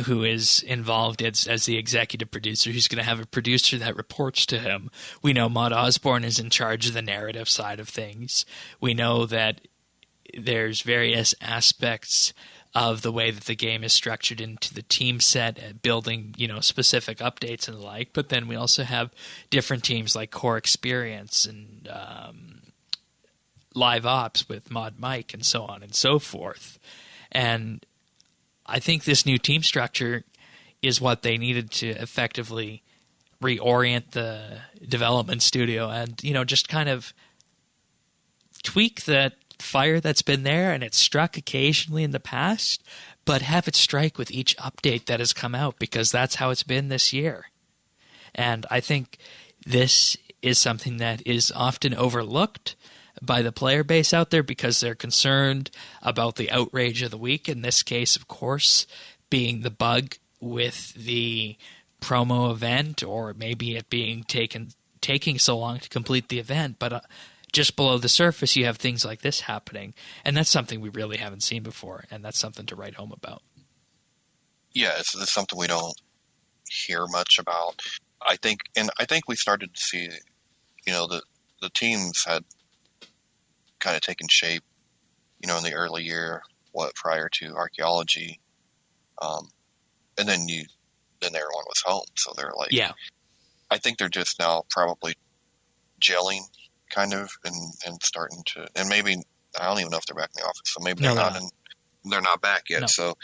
who is involved as the executive producer, who's going to have a producer that reports to him. We know Maud Osborne is in charge of the narrative side of things. We know that there's various aspects of the way that the game is structured into the team set, building, specific updates and the like. But then we also have different teams like Core Experience and Live Ops with Mod Mike and so on and so forth. And I think this new team structure is what they needed to effectively reorient the development studio and, just kind of tweak that fire that's been there and it's struck occasionally in the past, but have it strike with each update that has come out, because that's how it's been this year. And I think this is something that is often overlooked by the player base out there because they're concerned about the outrage of the week. In this case, of course, being the bug with the promo event, or maybe it being taking so long to complete the event. But just below the surface, you have things like this happening, and that's something we really haven't seen before, and that's something to write home about. Yeah, it's something we don't hear much about. I think we started to see, the teams had kind of taken shape, in the early year, prior to archaeology, and then everyone was home, so they're like, yeah. I think they're just now probably gelling, kind of, and starting to, and maybe I don't even know if they're back in the office, so maybe they're not back yet. No. So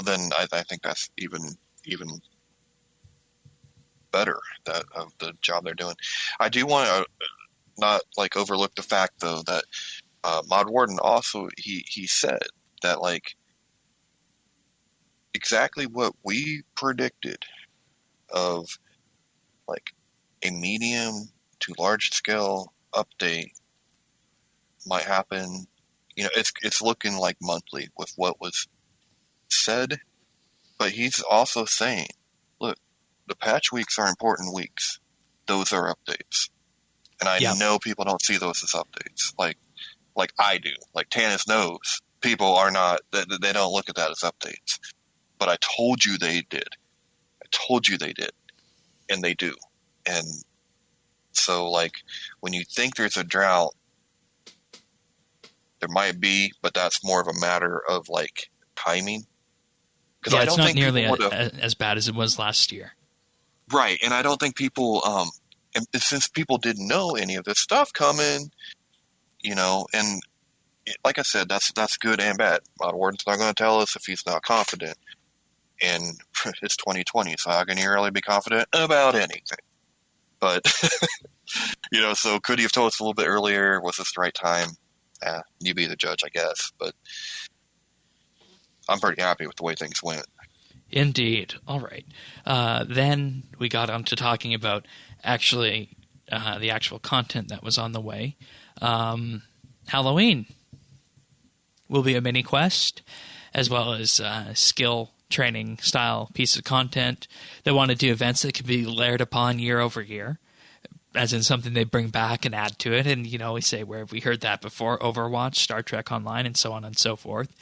then I think that's even better of the job they're doing. I do want to not overlook the fact though that Mod Warden also he said that exactly what we predicted of a medium to large scale update might happen. It's looking like monthly with what was said, but he's also saying, look, the patch weeks are important weeks. Those are updates. And I know people don't see those as updates. Like I do. Like Tanis knows people are not, they don't look at that as updates. But I told you they did. And they do. And so when you think there's a drought, there might be, but that's more of a matter of timing. Because I don't think nearly as bad as it was last year. Right. And I don't think people, and since people didn't know any of this stuff coming, and like I said, that's good and bad. Mod Warden's not going to tell us if he's not confident. And it's 2020, so how can you really be confident about anything? But, so could he have told us a little bit earlier? Was this the right time? You be the judge, I guess. But I'm pretty happy with the way things went. Indeed. All right. Then we got on to talking about the actual content that was on the way. Halloween will be a mini quest, as well as skill training style piece of content. They want to do events that can be layered upon year over year, as in something they bring back and add to it. And, we say, where have we heard that before? Overwatch, Star Trek Online, and so on and so forth.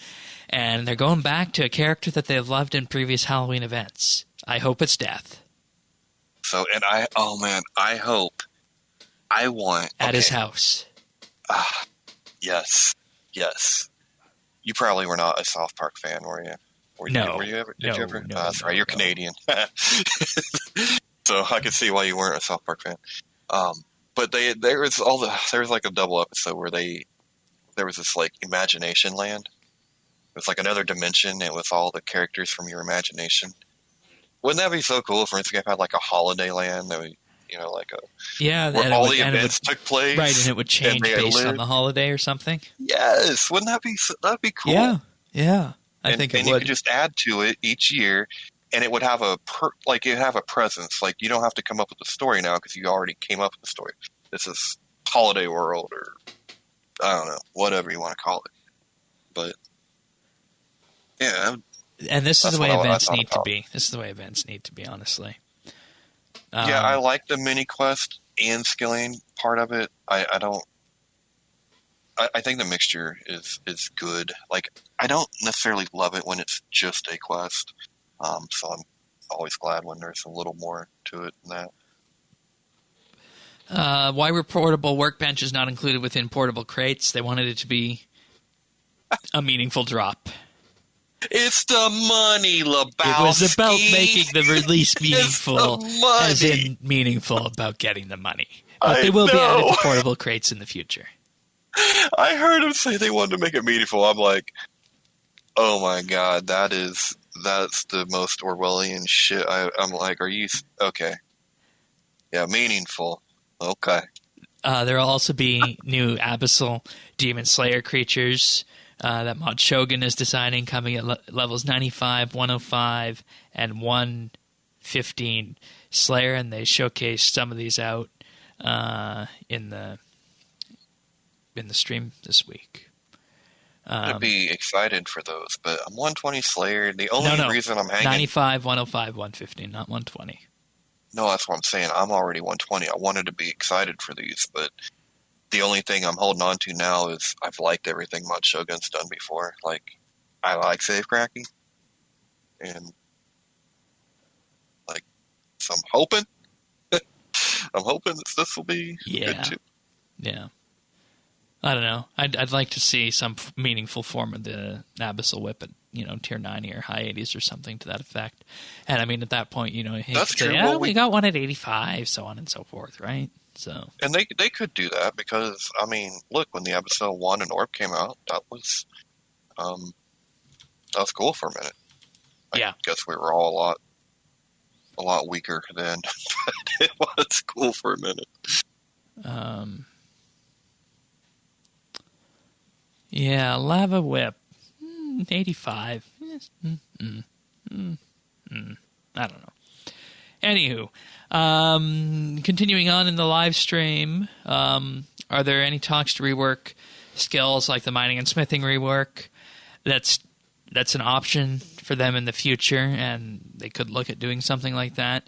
And they're going back to a character that they've loved in previous Halloween events. I hope it's Death. So, and I want... At his house. Yes. You probably were not a South Park fan, were you? No. Were you ever? Did you ever? No, that's right. You're Canadian. So I could see why you weren't a South Park fan. But there was a double episode where there was this imagination land. It was another dimension, and with all the characters from your imagination. Wouldn't that be so cool if RuneScape had a holiday land that we, where all the events took place, right? And it would change based on the holiday or something. Yes, wouldn't that'd be cool? Yeah. I think it would. You could just add to it each year, and it would have a presence. You don't have to come up with the story now because you already came up with the story. This is Holiday World, or I don't know, whatever you want to call it. But yeah, and this is the way events need to be. This is the way events need to be, honestly. I like the mini quest and skilling part of it. I think the mixture is good. I don't necessarily love it when it's just a quest. So I'm always glad when there's a little more to it than that. Why were portable workbenches not included within portable crates? They wanted it to be a meaningful drop. It's the money, Lebowski. It was about making the release meaningful, it's the money. as in meaningful about getting the money. But they will be added to portable crates in the future. I heard him say they wanted to make it meaningful. I'm like, oh my god, that's the most Orwellian shit. I'm like, are you okay? Yeah, meaningful. Okay. There will also be new Abyssal Demon Slayer creatures that Mod Shogun is designing, coming at levels 95, 105, and 115 Slayer, and they showcased some of these out in the stream this week. I'd be excited for those, but I'm 120 Slayer. The only reason I'm hanging 95, 105, 115, not 120. No, that's what I'm saying. I'm already 120. I wanted to be excited for these, but the only thing I'm holding on to now is I've liked everything Mod Shogun's done before. Like, I like safe cracking, and like, so I'm hoping this will be good too. Yeah. I don't know. I'd like to see some meaningful form of the Abyssal Whip at, tier 90 or high 80s or something to that effect. And I mean, at that point, he could say, we got one at 85, so on and so forth, right? So, and they could do that because, I mean, look, when the Abyssal 1 and Orb came out, that was cool for a minute. I guess we were all a lot weaker then, but it was cool for a minute. Yeah, Lava Whip, 85. I don't know. Anywho, continuing on in the live stream, are there any talks to rework skills like the mining and smithing rework? That's an option for them in the future, and they could look at doing something like that.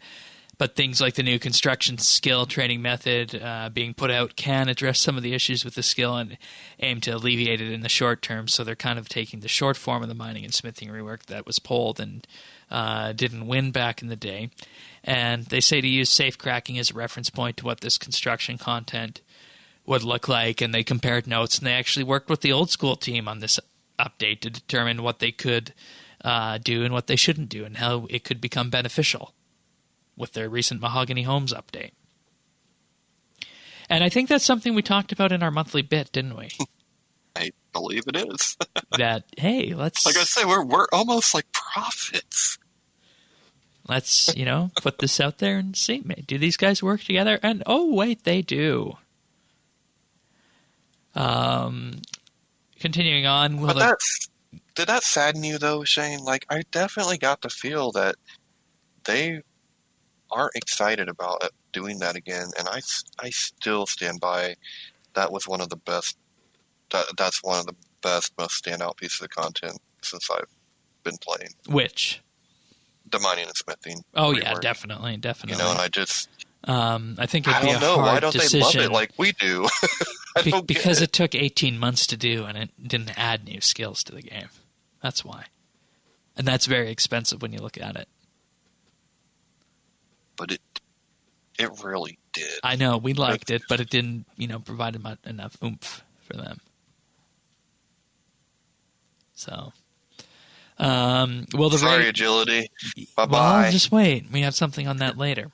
But things like the new construction skill training method being put out can address some of the issues with the skill and aim to alleviate it in the short term. So they're kind of taking the short form of the mining and smithing rework that was polled and didn't win back in the day. And they say to use safe cracking as a reference point to what this construction content would look like. And they compared notes, and they actually worked with the old school team on this update to determine what they could do and what they shouldn't do and how it could become beneficial with their recent Mahogany Homes update. And I think that's something we talked about in our monthly bit, didn't we? I believe it is. That, hey, let's... Like I say, we're almost like prophets. Let's, put this out there and see. Do these guys work together? And, oh, wait, they do. Continuing on... Did that sadden you, though, Shane? Like, I definitely got the feel that they aren't excited about doing that again, and I still stand by that was one of the best. That's one of the best, most standout pieces of content since I've been playing. Which? The mining and smithing. Oh yeah, definitely. And I just. I think it'd be a hard Why don't decision. they love it like we do? Because it took 18 months to do, and it didn't add new skills to the game. That's why, and that's very expensive when you look at it. But it really did. I know, we liked it, but it didn't, provide enough oomph for them. So, agility. Bye-bye. Well, just wait. We have something on that later.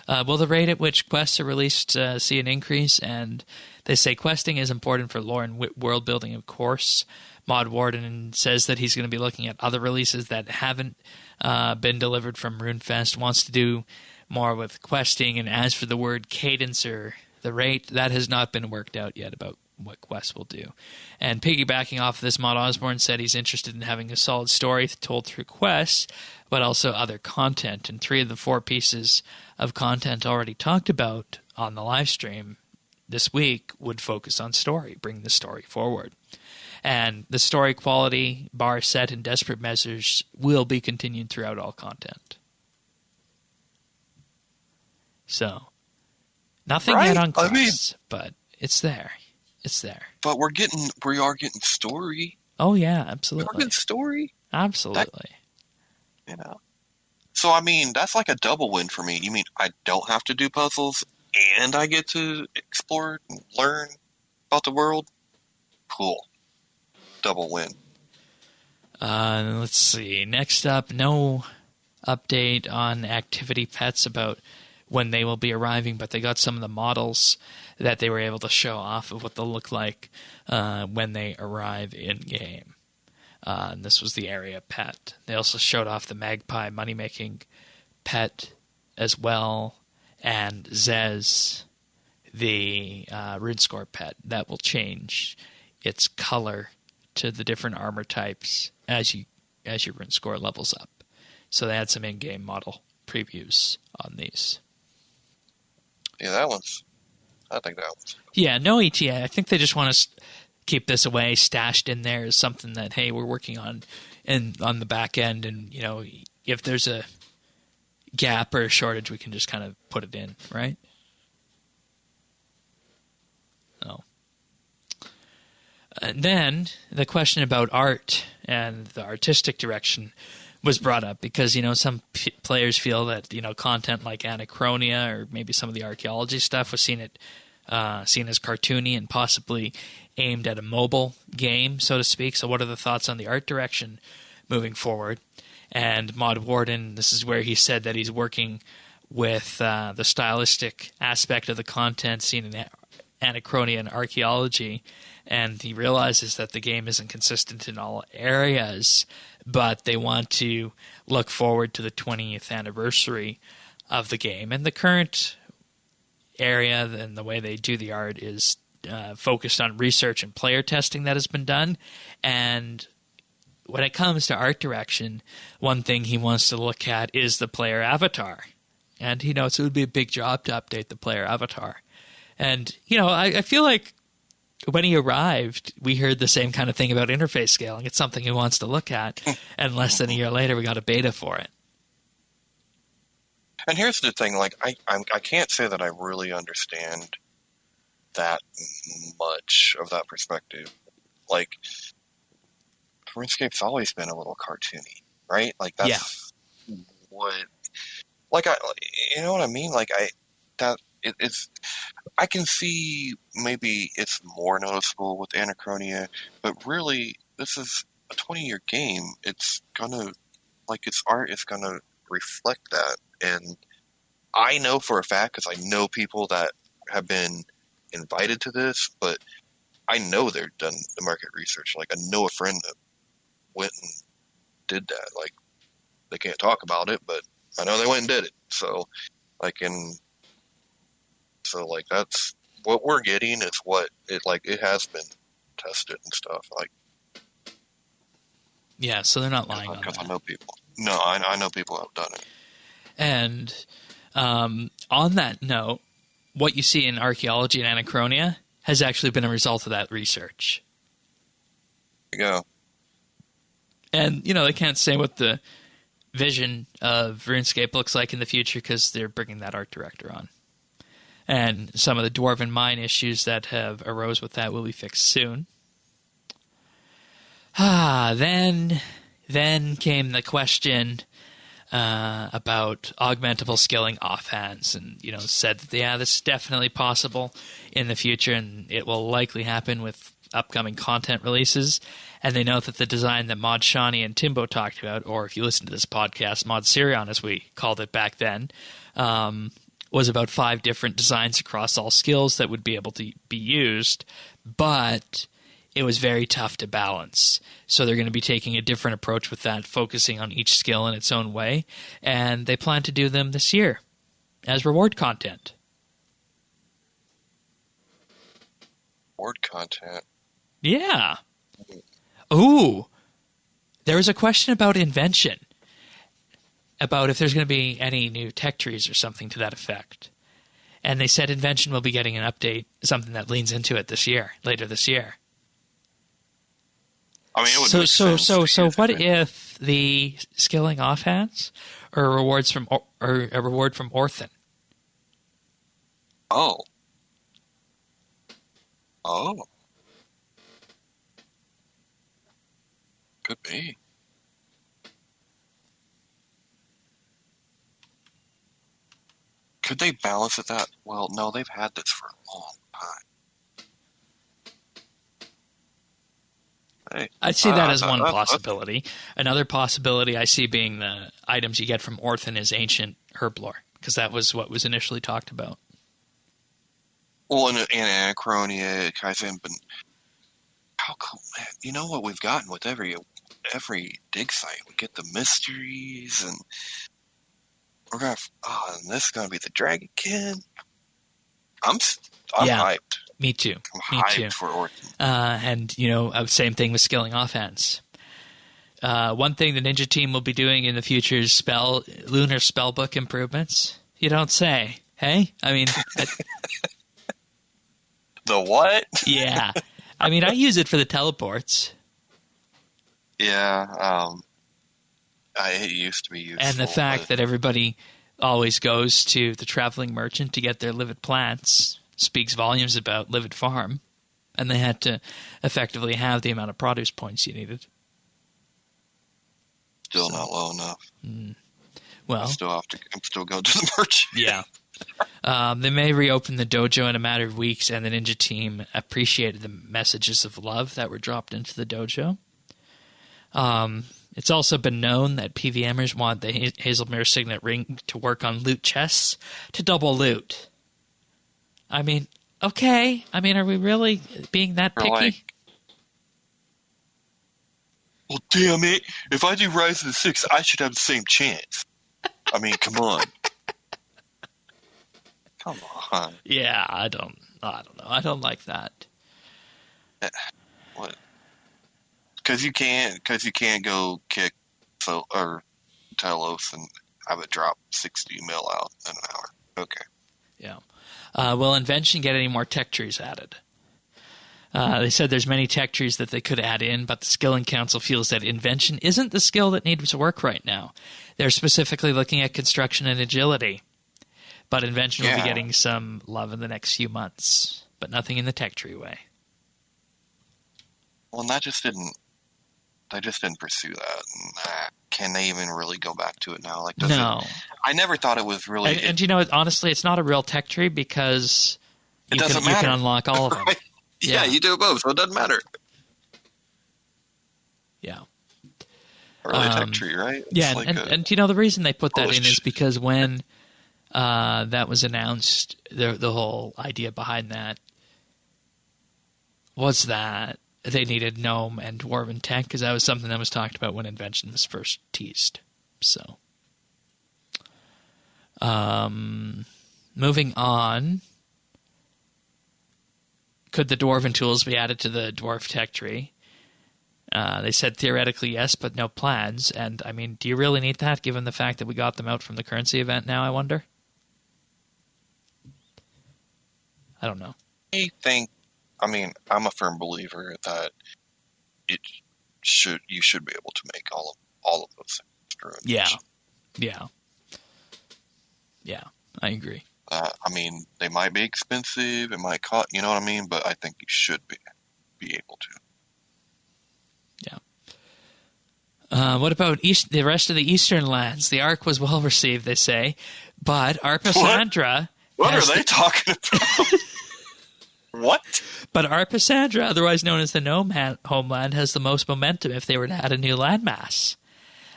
Will the rate at which quests are released see an increase? And they say questing is important for lore and world building, of course. Mod Warden says that he's going to be looking at other releases that haven't been delivered from RuneFest, wants to do more with questing, and as for the word cadence or the rate, that has not been worked out yet about what quests will do. And piggybacking off of this, Mod Osborne said he's interested in having a solid story told through quests, but also other content. And 3 of the 4 pieces of content already talked about on the live stream this week would focus on story, bring the story forward. And the story quality, bar set, and desperate measures will be continued throughout all content. So, nothing yet on quests, but it's there. It's there. But we are getting story. Oh, yeah, absolutely. Morgan's story? Absolutely. You know. So, I mean, that's like a double win for me. You mean I don't have to do puzzles and I get to explore and learn about the world? Cool. Double win. Let's see. Next up, no update on activity pets about when they will be arriving, but they got some of the models that they were able to show off of what they'll look like when they arrive in-game. And this was the area pet. They also showed off the magpie money-making pet as well, and Zez, the RuneScore pet, that will change its color to the different armor types as your RuneScore levels up. So they had some in-game model previews on these. Yeah, I think that one's... Yeah, no ETA. I think they just want to keep this away, stashed in there as something that, hey, we're working on the back end, and, you know, if there's a gap or a shortage, we can just kind of put it in, right? Oh. And then the question about art and the artistic direction was brought up because, you know, some players feel that, you know, content like Anachronia or maybe some of the archaeology stuff was seen as cartoony and possibly aimed at a mobile game, so to speak. So what are the thoughts on the art direction moving forward? And Mod Warden, this is where he said that he's working with the stylistic aspect of the content seen in Anachronia and archaeology, and he realizes that the game isn't consistent in all areas, but they want to look forward to the 20th anniversary of the game. And the current area and the way they do the art is focused on research and player testing that has been done. And when it comes to art direction, one thing he wants to look at is the player avatar. And he knows it would be a big job to update the player avatar. And, you know, I feel like when he arrived, we heard the same kind of thing about interface scaling. It's something he wants to look at. And less than a year later, we got a beta for it. And here's the thing, like, I can't say that I really understand that much of that perspective. Like, RuneScape's always been a little cartoony, right? Like, that's what... Like, you know what I mean? Like, I can see maybe it's more noticeable with Anachronia, but really, this is a 20-year game. It's gonna, like, its art is gonna reflect that. And I know for a fact, because I know people that have been invited to this, but I know they've done the market research. Like, I know a friend that went and did that. Like, they can't talk about it, but I know they went and did it. So, like, that's what we're getting is what it has been tested and stuff. Like, yeah, so they're not lying on because that. I know people. No, I know people have done it. And on that note, what you see in archaeology and Anachronia has actually been a result of that research. There you go. And, you know, they can't say what the vision of RuneScape looks like in the future because they're bringing that art director on. And some of the Dwarven Mine issues that have arose with that will be fixed soon. Then came the question about augmentable skilling offhands, and, you know, said that, yeah, this is definitely possible in the future, and it will likely happen with upcoming content releases. And they note that the design that Mod Shawnee and Timbo talked about, or if you listen to this podcast, Mod Sirion, as we called it back then, was about 5 different designs across all skills that would be able to be used, but it was very tough to balance. So they're going to be taking a different approach with that, focusing on each skill in its own way, and they plan to do them this year as reward content. Reward content? Yeah. Ooh. There was a question about invention, about if there's going to be any new tech trees or something to that effect. And they said invention will be getting an update, something that leans into it later this year. I mean, it would make sense. So what if the skilling offhands are a reward from Orthan? Oh. Could be. Could they balance it that? Well, no, they've had this for a long time. Hey, I see that as one possibility. Another possibility I see being the items you get from Orthan is ancient herblore, because that was what was initially talked about. Well, in Anachronia, Kaizen, but how cool, man. You know what we've gotten with every dig site? We get the mysteries, and we're gonna. Oh, and this is gonna be the Dragonkin. I'm hyped. Me too. I'm hyped for Orton. And same thing with skilling offense. One thing the Ninja team will be doing in the future is lunar spellbook improvements. You don't say. Hey, I mean, the what? Yeah, I mean, I use it for the teleports. Yeah, it used to be useful. And the fact that everybody always goes to the traveling merchant to get their livid plants speaks volumes about Livid Farm, and they had to effectively have the amount of produce points you needed. Still not low enough. Well, I'm still going to the merchant. Yeah. They may reopen the dojo in a matter of weeks, and the Ninja team appreciated the messages of love that were dropped into the dojo. It's also been known that PVMers want the Hazelmere Signet Ring to work on loot chests to double loot. I mean, okay. I mean, are we really being that picky? Well, damn it. If I do Rise of the Six, I should have the same chance. I mean, come on. Come on. Yeah, I don't know. I don't like that. What? Because you can't go kick Telos and have it drop 60 mil out in an hour. Okay. Yeah. Will Invention get any more tech trees added? They said there's many tech trees that they could add in, but the Skilling Council feels that Invention isn't the skill that needs to work right now. They're specifically looking at construction and agility. But Invention will be getting some love in the next few months, but nothing in the tech tree way. Well, and they just didn't pursue that. Can they even really go back to it now? No. I never thought it was really. And honestly, it's not a real tech tree because you can unlock all of them. Right? Yeah, you do both, so it doesn't matter. Yeah. Early tech tree, right? Yeah, and the reason they put that in is because when that was announced, the whole idea behind that was that they needed gnome and dwarven tech, because that was something that was talked about when Invention was first teased. So, moving on, could the dwarven tools be added to the dwarf tech tree? They said theoretically yes, but no plans. And, I mean, do you really need that, given the fact that we got them out from the currency event now, I wonder? I don't know. I'm a firm believer that you should be able to make all of those things. Yeah, I agree. They might be expensive, it might cost, you know what I mean? But I think you should be able to. Yeah. What about the rest of the Eastern lands? The Ark was well received, they say, but Arpasandra. What are they talking about? What? But Arpasandra, otherwise known as the Gnome homeland, has the most momentum if they were to add a new landmass.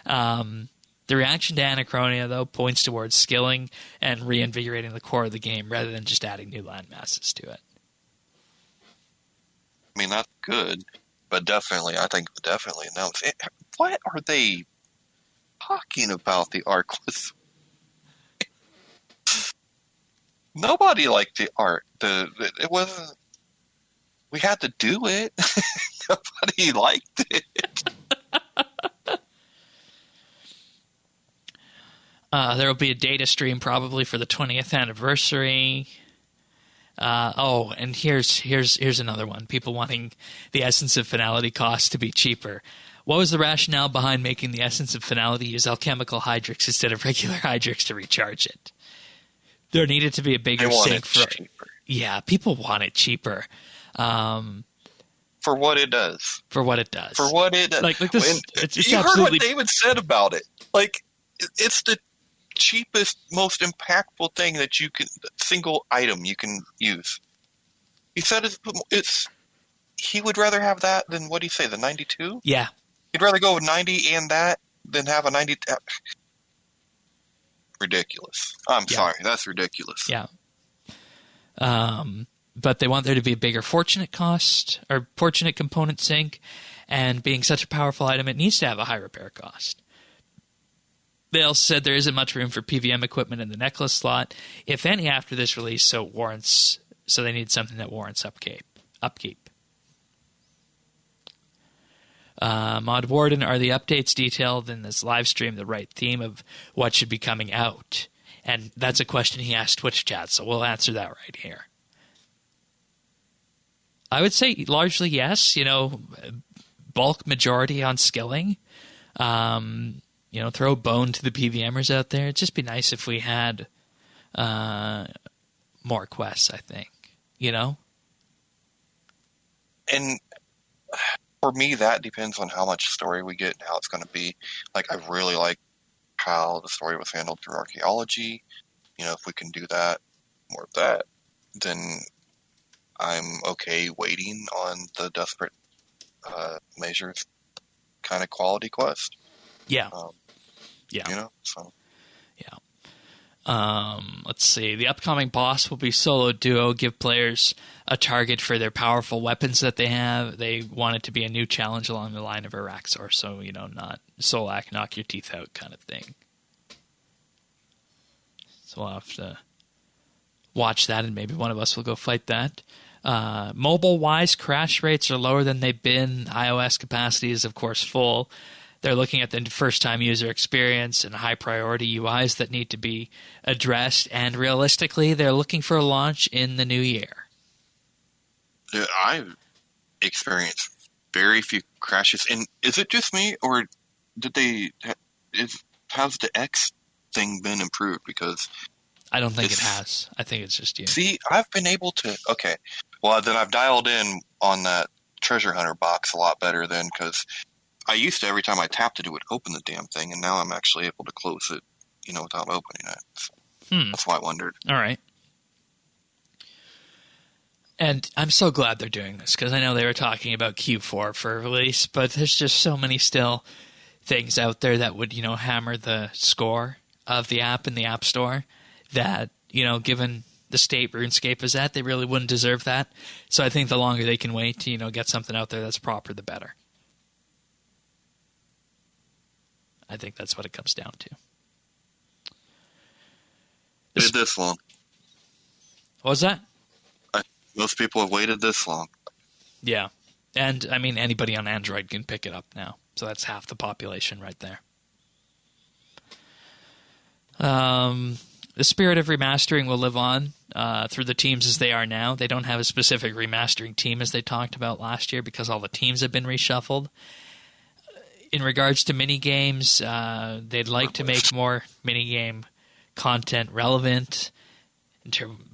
The reaction to Anachronia, though, points towards skilling and reinvigorating the core of the game rather than just adding new landmasses to it. I mean, that's good, but I think definitely no. What are they talking about? The Ark was... Nobody liked the art. It wasn't. We had to do it. Nobody liked it. There will be a data stream probably for the 20th anniversary. And here's another one. People wanting the Essence of Finality cost to be cheaper. What was the rationale behind making the Essence of Finality use alchemical hydrix instead of regular hydrix to recharge it? There needed to be a bigger sink for. Cheaper. Yeah, people want it cheaper. for what it does. For what it does. For what it does. Like this, it's you absolutely... heard what David said about it. Like, it's the cheapest, most impactful thing that you can, single item you can use. He said he would rather have that than, what do you say, the 92? Yeah. He'd rather go with 90 and that than have a 90. Ridiculous. I'm sorry. That's ridiculous. Yeah. But they want there to be a bigger fortunate cost or fortunate component sink, and being such a powerful item, it needs to have a high repair cost. They also said there isn't much room for PVM equipment in the necklace slot, if any, after this release, so they need something that warrants upkeep. Mod Warden, are the updates detailed in this live stream the right theme of what should be coming out? And that's a question he asked Twitch chat, so we'll answer that right here. I would say largely yes, bulk majority on skilling. Throw a bone to the PVMers out there. It'd just be nice if we had more quests, I think, And for me, that depends on how much story we get and how it's going to be. Like, I really like how the story was handled through archaeology. If we can do that, more of that, then I'm okay waiting on the Desperate Measures kind of quality quest. Yeah. Yeah. So. Yeah. Let's see. The upcoming boss will be solo duo. Give players a target for their powerful weapons that they have. They want it to be a new challenge along the line of Araxor, so not Solak, knock your teeth out kind of thing. So we'll have to watch that, and maybe one of us will go fight that. Mobile-wise, crash rates are lower than they've been. iOS capacity is, of course, full. They're looking at the first-time user experience and high-priority UIs that need to be addressed. And realistically, they're looking for a launch in the new year. Yeah, I've experienced very few crashes. And is it just me, or has the X thing been improved? Because I don't think it has. I think it's just you. See, I've been able to... Okay. Well, then I've dialed in on that treasure hunter box a lot better then, because I used to, every time I tapped it, it would open the damn thing, and now I'm actually able to close it, without opening it. So that's why I wondered. All right. And I'm so glad they're doing this, because I know they were talking about Q4 for release, but there's just so many still things out there that would, hammer the score of the app in the App Store that, given the state RuneScape is at, they really wouldn't deserve that. So I think the longer they can wait to, get something out there that's proper, the better. I think that's what it comes down to. Waited this long. What was that? Most people have waited this long. Yeah. And, anybody on Android can pick it up now. So that's half the population right there. The spirit of remastering will live on through the teams as they are now. They don't have a specific remastering team as they talked about last year because all the teams have been reshuffled. In regards to minigames, they'd like to make more minigame content relevant,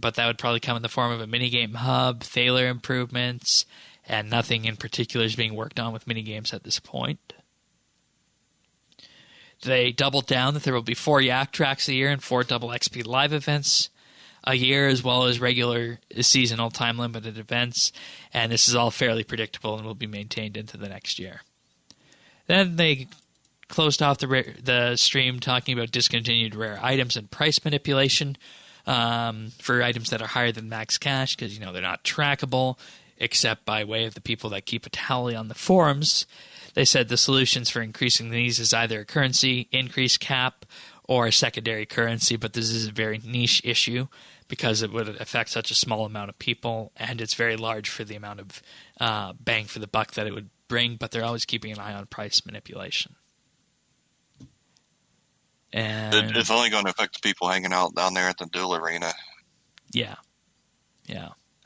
but that would probably come in the form of a minigame hub, Thaler improvements, and nothing in particular is being worked on with minigames at this point. They doubled down that there will be 4 Yak tracks a year and 4 double XP live events a year, as well as regular seasonal time-limited events, and this is all fairly predictable and will be maintained into the next year. Then they closed off the stream talking about discontinued rare items and price manipulation for items that are higher than max cash because, they're not trackable except by way of the people that keep a tally on the forums. They said the solutions for increasing these is either a currency increase cap or a secondary currency, but this is a very niche issue because it would affect such a small amount of people, and it's very large for the amount of bang for the buck that it would bring, but they're always keeping an eye on price manipulation. And it's only going to affect the people hanging out down there at the duel arena. Yeah.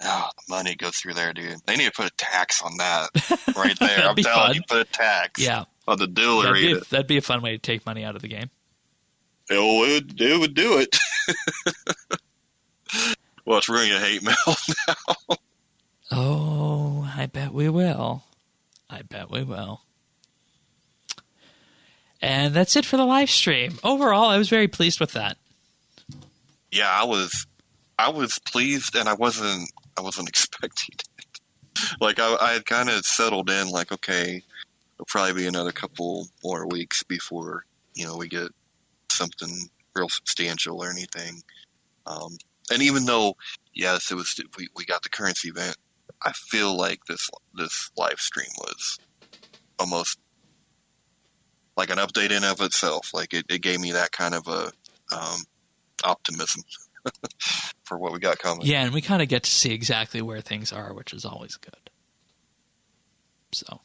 Oh, the money goes through there, dude. They need to put a tax on that right there. I'm telling fun. you, put a tax on the duel arena. That'd be a fun way to take money out of the game. It would do it. Well, it's really a hate mail now. Oh, I bet we will. I bet we will. And that's it for the live stream. Overall, I was very pleased with that. Yeah, I was pleased, and I wasn't expecting it. Like I had kind of settled in, like, okay, it'll probably be another couple more weeks before we get something real substantial or anything. And even though, yes, we got the currency event, I feel like this live stream was almost like an update in of itself. Like it gave me that kind of a optimism for what we got coming. Yeah, and we kind of get to see exactly where things are, which is always good. So,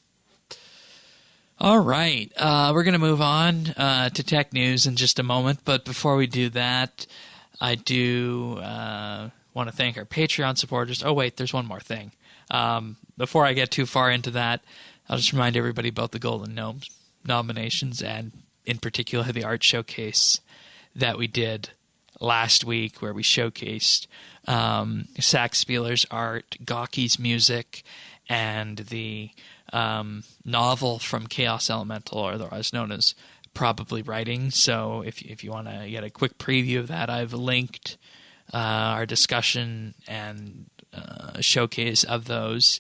all right, we're going to move on to tech news in just a moment. But before we do that, I do want to thank our Patreon supporters. Oh, wait, there's one more thing. Before I get too far into that, I'll just remind everybody about the Golden Gnomes nominations, and in particular the art showcase that we did last week, where we showcased Sax Spieler's art, Gawky's music, and the novel from Chaos Elemental, or otherwise known as Probably Writing. So if you want to get a quick preview of that, I've linked our discussion and showcase of those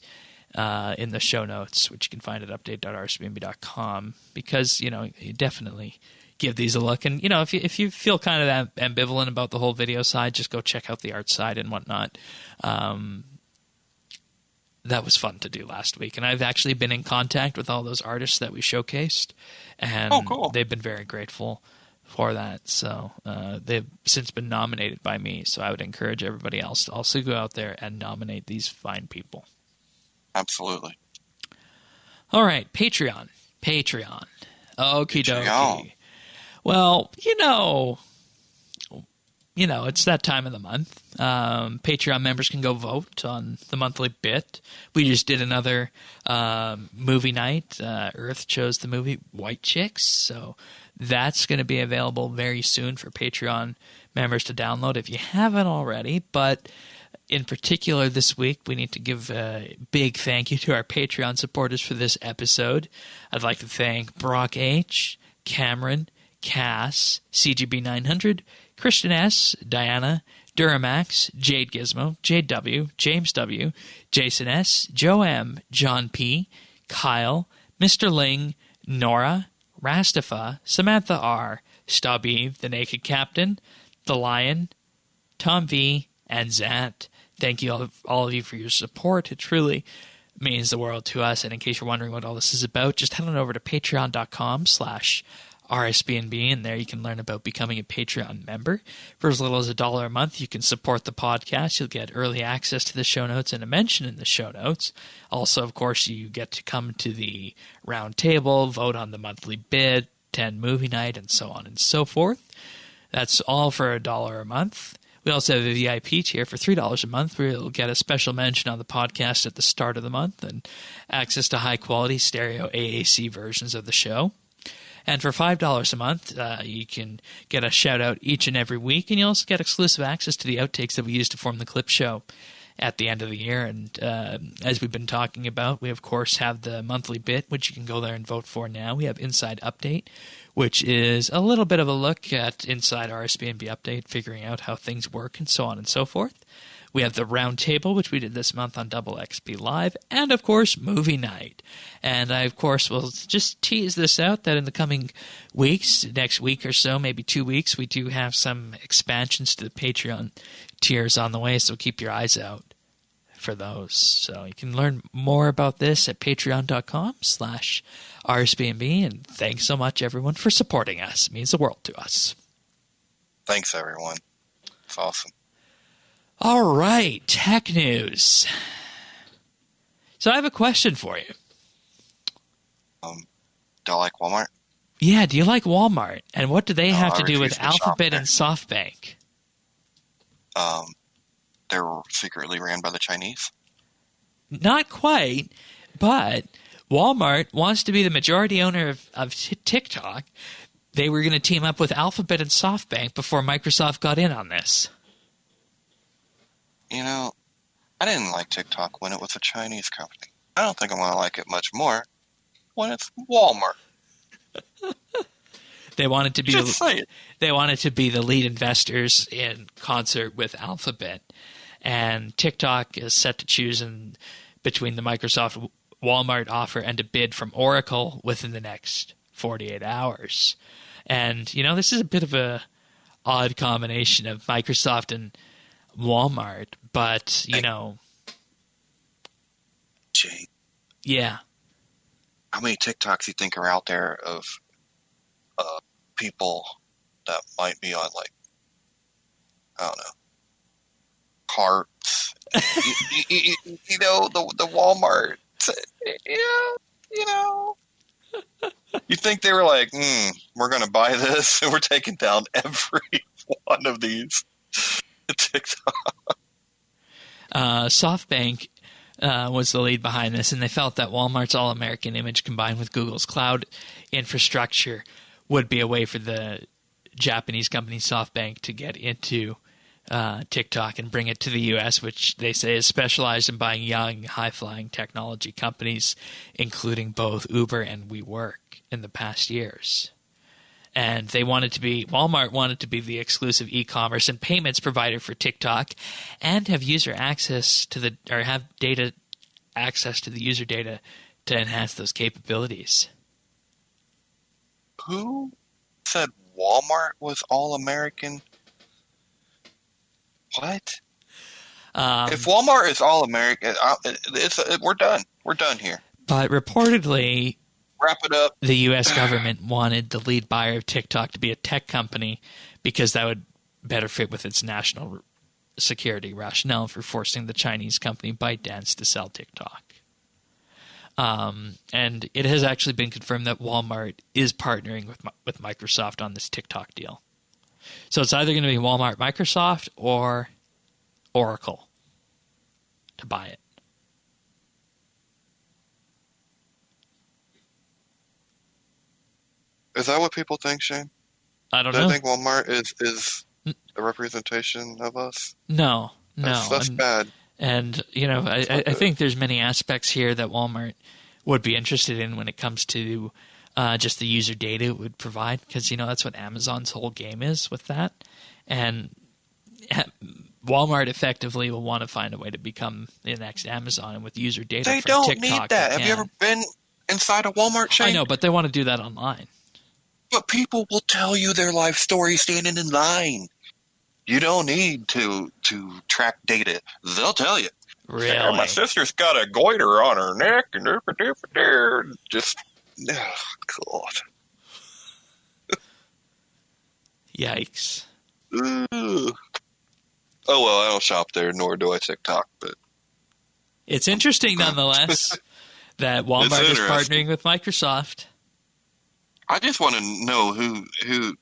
in the show notes, which you can find at update.rsbnb.com, because you definitely give these a look. And if you feel kind of that ambivalent about the whole video side, just go check out the art side and whatnot. That was fun to do last week, and I've actually been in contact with all those artists that we showcased, and cool. They've been very grateful for that. So they've since been nominated by me, so I would encourage everybody else to also go out there and nominate these fine people. Absolutely. All right, Patreon. Okie dokie. Patreon. Well, it's that time of the month. Patreon members can go vote on the monthly bit. We just did another movie night. Earth chose the movie White Chicks, so that's going to be available very soon for Patreon members to download if you haven't already. But in particular this week, we need to give a big thank you to our Patreon supporters for this episode. I'd like to thank Brock H., Cameron, Cass, CGB900, Christian S., Diana, Duramax, Jade Gizmo, Jade W., James W., Jason S., Joe M., John P., Kyle, Mr. Ling, Nora, Rastafa, Samantha R., Stubby, The Naked Captain, The Lion, Tom V., and Zant. Thank you all of you for your support. It truly means the world to us. And in case you're wondering what all this is about, just head on over to patreon.com/RSBNB, and there you can learn about becoming a Patreon member. For as little as $1 a month, you can support the podcast. You'll get early access to the show notes and a mention in the show notes. Also, of course, you get to come to the round table, vote on the monthly bid, attend movie night, and so on and so forth. That's all for $1 a month. We also have a VIP tier for $3 a month, where you'll get a special mention on the podcast at the start of the month and access to high-quality stereo AAC versions of the show. And for $5 a month, you can get a shout-out each and every week, and you also get exclusive access to the outtakes that we use to form the clip show at the end of the year. And as we've been talking about, we, of course, have the monthly bit, which you can go there and vote for now. We have Inside Update, which is a little bit of a look at Inside RSBANDB Update, figuring out how things work and so on and so forth. We have the round table, which we did this month on Double XP Live, and, of course, movie night. And I, of course, will just tease this out that in the coming weeks, next week or so, maybe 2 weeks, we do have some expansions to the Patreon tiers on the way, so keep your eyes out for those. So you can learn more about this at patreon.com/RSBNB, and thanks so much, everyone, for supporting us. It means the world to us. Thanks, everyone. It's awesome. All right, tech news. So I have a question for you. Do I like Walmart? Yeah, do you like Walmart? And what do they have to do with refuse to shop Alphabet there. and SoftBank? They're secretly ran by the Chinese. Not quite, but Walmart wants to be the majority owner of TikTok. They were going to team up with Alphabet and SoftBank before Microsoft got in on this. I didn't like TikTok when it was a Chinese company. I don't think I'm going to like it much more when it's Walmart. They wanted to be Just say it. they wanted to be the lead investors in concert with Alphabet, and TikTok is set to choose between the Microsoft Walmart offer and a bid from Oracle within the next 48 hours. And this is a bit of a odd combination of Microsoft and Walmart, but Jay, yeah. how many TikToks you think are out there of people that might be on, like, I don't know, carts? The Walmart. You think they were like, we're going to buy this and we're taking down every one of these TikToks. SoftBank was the lead behind this, and they felt that Walmart's all-American image combined with Google's cloud infrastructure would be a way for the Japanese company SoftBank to get into TikTok and bring it to the U.S., which they say is specialized in buying young, high-flying technology companies, including both Uber and WeWork in the past years. And Walmart wanted to be the exclusive e-commerce and payments provider for TikTok, and have access to the user data to enhance those capabilities. Who said Walmart was all American? What? If Walmart is all American, we're done. We're done here. But reportedly, wrap it up. The U.S. government wanted the lead buyer of TikTok to be a tech company because that would better fit with its national security rationale for forcing the Chinese company ByteDance to sell TikTok. And it has actually been confirmed that Walmart is partnering with Microsoft on this TikTok deal. So it's either going to be Walmart, Microsoft, or Oracle to buy it. Is that what people think, Shane? I don't Do know. they think Walmart is a representation of us? No. That's bad. And, I think there's many aspects here that Walmart would be interested in when it comes to just the user data it would provide, because, that's what Amazon's whole game is with that. And Walmart effectively will want to find a way to become the next Amazon, and with user data They from don't TikTok, need that. Have you ever been inside a Walmart, Shane? I know, but they want to do that online. But people will tell you their life story standing in line. You don't need to track data. They'll tell you. Really? Yeah, my sister's got a goiter on her neck, and just, God. Yikes. Oh, well, I don't shop there, nor do I TikTok, but it's interesting nonetheless that Walmart is partnering with Microsoft. I just want to know who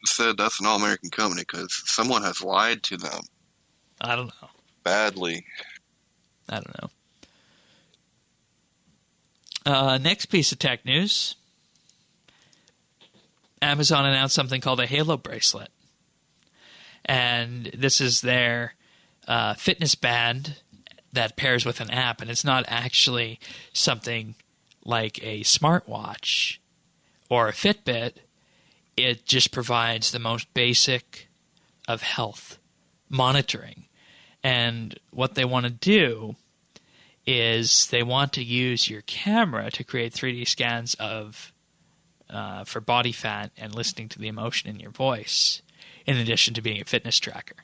said that's an all-American company, because someone has lied to them. I don't know. Badly. I don't know. Next piece of tech news. Amazon announced something called a Halo bracelet. And this is their fitness band that pairs with an app. And it's not actually something like a smartwatch or a Fitbit. It just provides the most basic of health monitoring. And what they want to do is they want to use your camera to create 3D scans of for body fat and listening to the emotion in your voice, in addition to being a fitness tracker.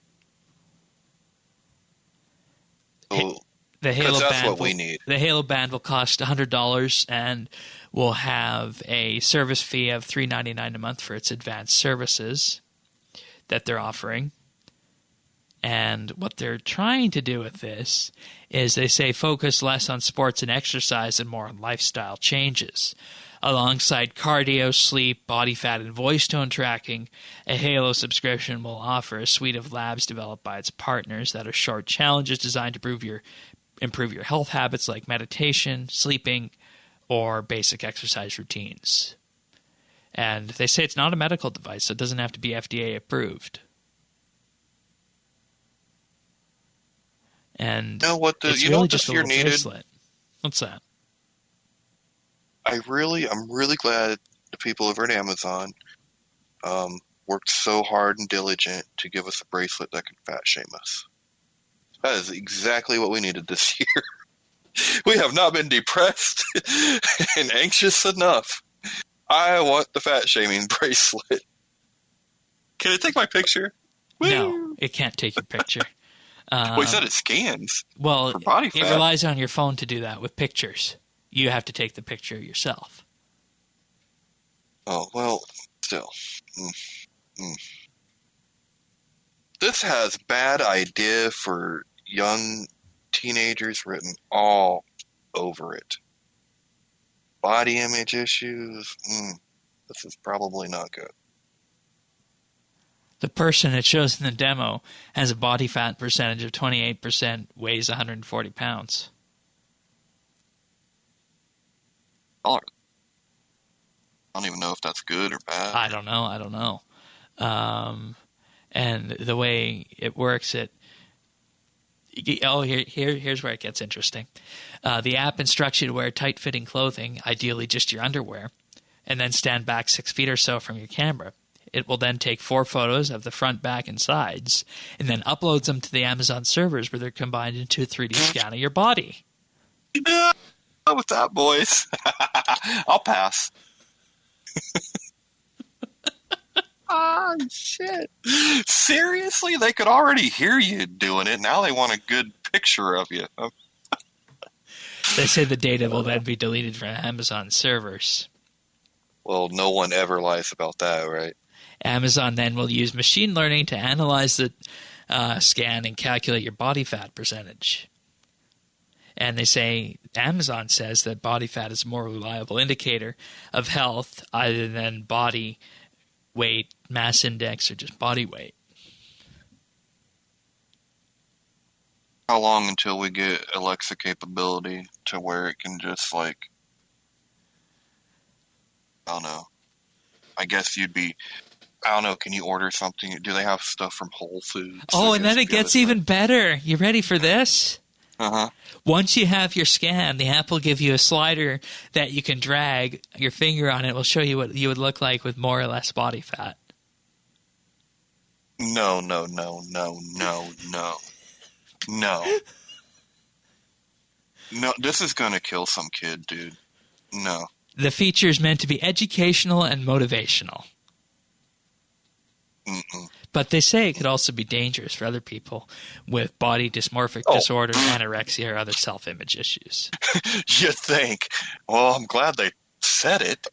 Oh, the Halo that's band what we need. The Halo band will cost $100 and will have a service fee of $3.99 a month for its advanced services that they're offering. And what they're trying to do with this is, they say, focus less on sports and exercise and more on lifestyle changes. Alongside cardio, sleep, body fat, and voice tone tracking, a Halo subscription will offer a suite of labs developed by its partners that are short challenges designed to improve your health habits like meditation, sleeping, or basic exercise routines. And they say it's not a medical device, so it doesn't have to be FDA approved. And you know what it's you really know just a you're little needed? bracelet. What's that? I'm really glad the people over at Amazon worked so hard and diligent to give us a bracelet that can fat shame us. That is exactly what we needed this year. We have not been depressed and anxious enough. I want the fat shaming bracelet. Can it take my picture? No, it can't take your picture. Well, you said it scans Well, for body fat. It relies on your phone to do that with pictures. You have to take the picture yourself. Oh, well, still. This has bad idea for young teenagers written all over it. Body image issues. This is probably not good. The person it shows in the demo has a body fat percentage of 28%, weighs 140 pounds. I don't even know if that's good or bad. I don't know. And the way it works, here's where it gets interesting. The app instructs you to wear tight-fitting clothing, ideally just your underwear, and then stand back 6 feet or so from your camera. It will then take 4 photos of the front, back, and sides, and then uploads them to the Amazon servers where they're combined into a 3D scan of your body. Yeah, with that, boys. I'll pass. Oh, shit. Seriously? They could already hear you doing it. Now they want a good picture of you. They say the data will then be deleted from Amazon servers. Well, no one ever lies about that, right? Amazon then will use machine learning to analyze the scan and calculate your body fat percentage. And they say, Amazon says that body fat is a more reliable indicator of health other than body weight, mass index, or just body weight. How long until we get Alexa capability to where it can just I don't know. I guess I don't know, can you order something? Do they have stuff from Whole Foods? Oh, and then it gets even better. You ready for this? Uh-huh. Once you have your scan, the app will give you a slider that you can drag. Your finger on it will show you what you would look like with more or less body fat. No. No, this is going to kill some kid, dude. No. The feature is meant to be educational and motivational. But they say it could also be dangerous for other people with body dysmorphic disorder, anorexia, or other self-image issues. You think? Well, I'm glad they said it.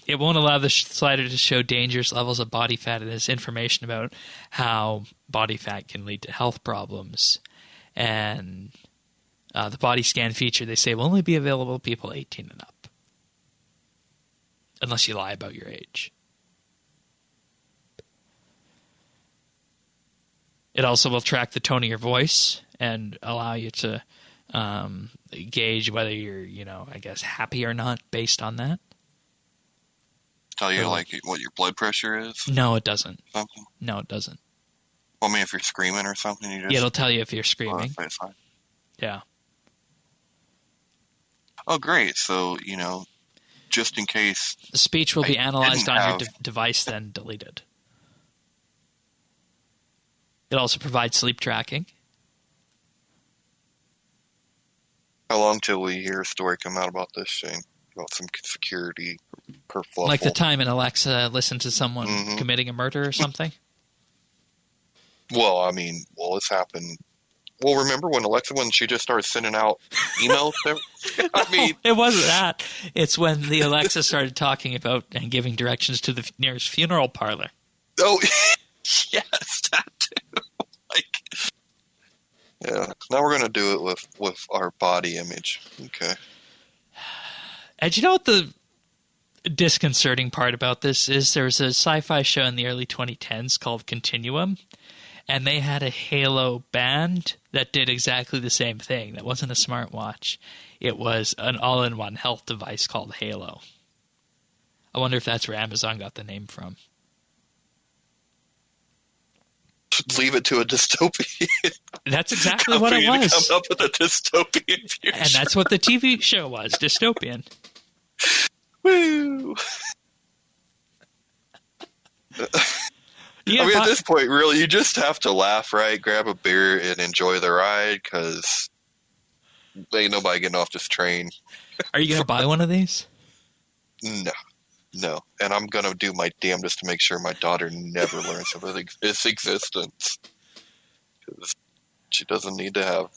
It won't allow the slider to show dangerous levels of body fat and this information about how body fat can lead to health problems. And the body scan feature, they say, will only be available to people 18 and up. Unless you lie about your age. It also will track the tone of your voice and allow you to gauge whether you're, I guess, happy or not based on that. Tell you, what your blood pressure is? No, it doesn't. Something? No, it doesn't. Well, I mean, if you're screaming or something, you just... Yeah, it'll tell you if you're screaming. Oh, it's fine. Yeah. Oh, great. So, just in case... The speech will be analyzed on your device, then deleted. It also provides sleep tracking. How long till we hear a story come out about this thing? About some security kerfuffle? Like the time in Alexa listened to someone committing a murder or something? Well, it's happened... Well, remember when she just started sending out emails? It wasn't that. It's when the Alexa started talking about and giving directions to the nearest funeral parlor. Oh, yes, that too. Yeah. Now we're going to do it with our body image. Okay. And you know what the disconcerting part about this is? There was a sci-fi show in the early 2010s called Continuum. And they had a Halo band that did exactly the same thing. That wasn't a smartwatch. It was an all-in-one health device called Halo. I wonder if that's where Amazon got the name from. leave it to a dystopian. That's exactly what it was. To come up with a dystopian future. And that's what the TV show was, dystopian. Woo! Yeah, I mean, at this point, really, you just have to laugh, right? Grab a beer and enjoy the ride, because ain't nobody getting off this train. Are you going to buy one of these? No. And I'm going to do my damnedest to make sure my daughter never learns of its existence. Because she doesn't need to have